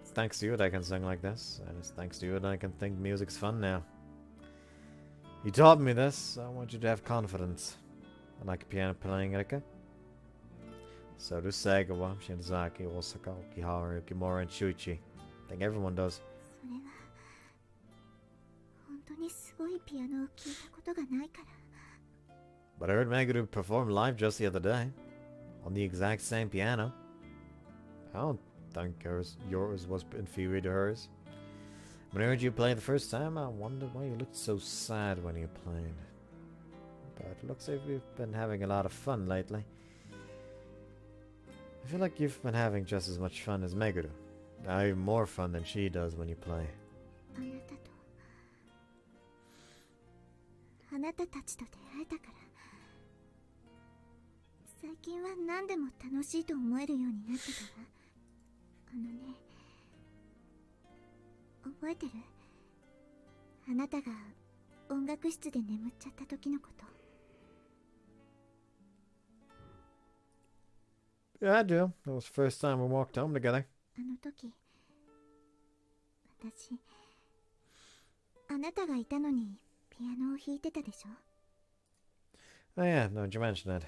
It's thanks to you that I can sing like this, and it's thanks to you that I can think music's fun now. You taught me this, so I want you to have confidence. I like piano playing, Rikka. So do Sagawa, Shinzaki, Osaka, Okihara, Yukimura, and Shuichi. think everyone does. それは本当にすごいピアノを聴いたことがないから。 But I heard Meguru perform live just the other day. On the exact same piano. I don't think yours was inferior to hers. When I heard you play the first time, I wondered why you looked so sad when you played. But it looks like you've been having a lot of fun lately. I feel like you've been having just as much fun as Meguru. Now even more fun than she does when you play. あなたたちと出会えたから。最近は何でも楽しいと思えるようになってたわ。あのね、覚えてる？あなたが音楽室で眠っちゃった時のこと。 Yeah, I do. That was the first time we walked home together. あの時、私、あなたがいたのにピアノを弾いてたでしょ？ Oh yeah, no, you mentioned it.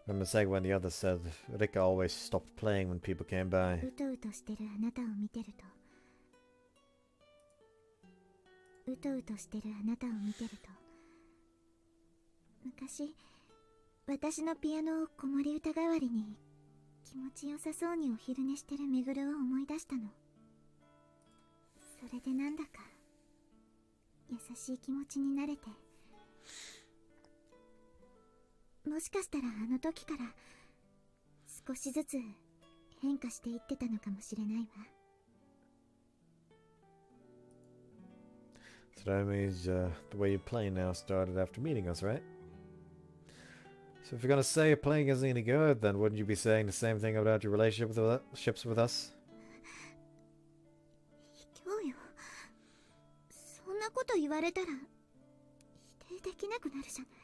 I'm mistaken when the others said Rikka always stopped playing when people came by. うとうとしてるあなたを見てると、うとうとしてるあなたを見てると、昔、私のピアノを子守歌代わりに気持ちよさそうにお昼寝してるめぐるを思い出したの。それでなんだか優しい気持ちになれて、もしかしたらあの時から少しずつ変化していってたのかもしれないわ。 So that means the way you play now started after meeting us, right? So if you're gonna say your playing isn't any good, then wouldn't you be saying the same thing about your relationships with us? 卑怯よ。そんなこと言われたら否定できなくなるじゃない。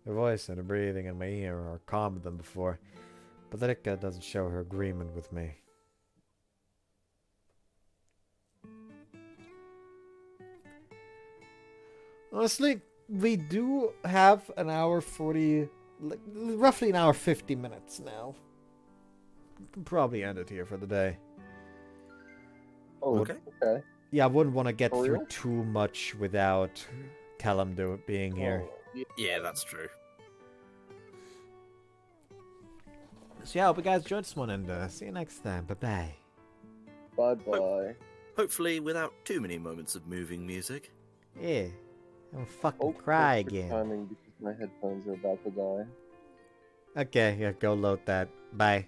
Her voice and her breathing in my ear are calmer than before, but Rikka doesn't show her agreement with me. Honestly, we do have an hour 40, like, roughly an hour 50 minutes now. We can probably end it here for the day. Oh, Okay. okay. Yeah, I wouldn't want to get For through real? too much without Callum being here. Oh, yeah. Yeah, that's true. So yeah, I hope you guys enjoyed this one, and see you next time. Bye-bye. Bye-bye. Hopefully without too many moments of moving music. Yeah. I'm fucking Oh, cry perfect again. timing because my headphones are about to die. Okay, yeah, go load that. Bye.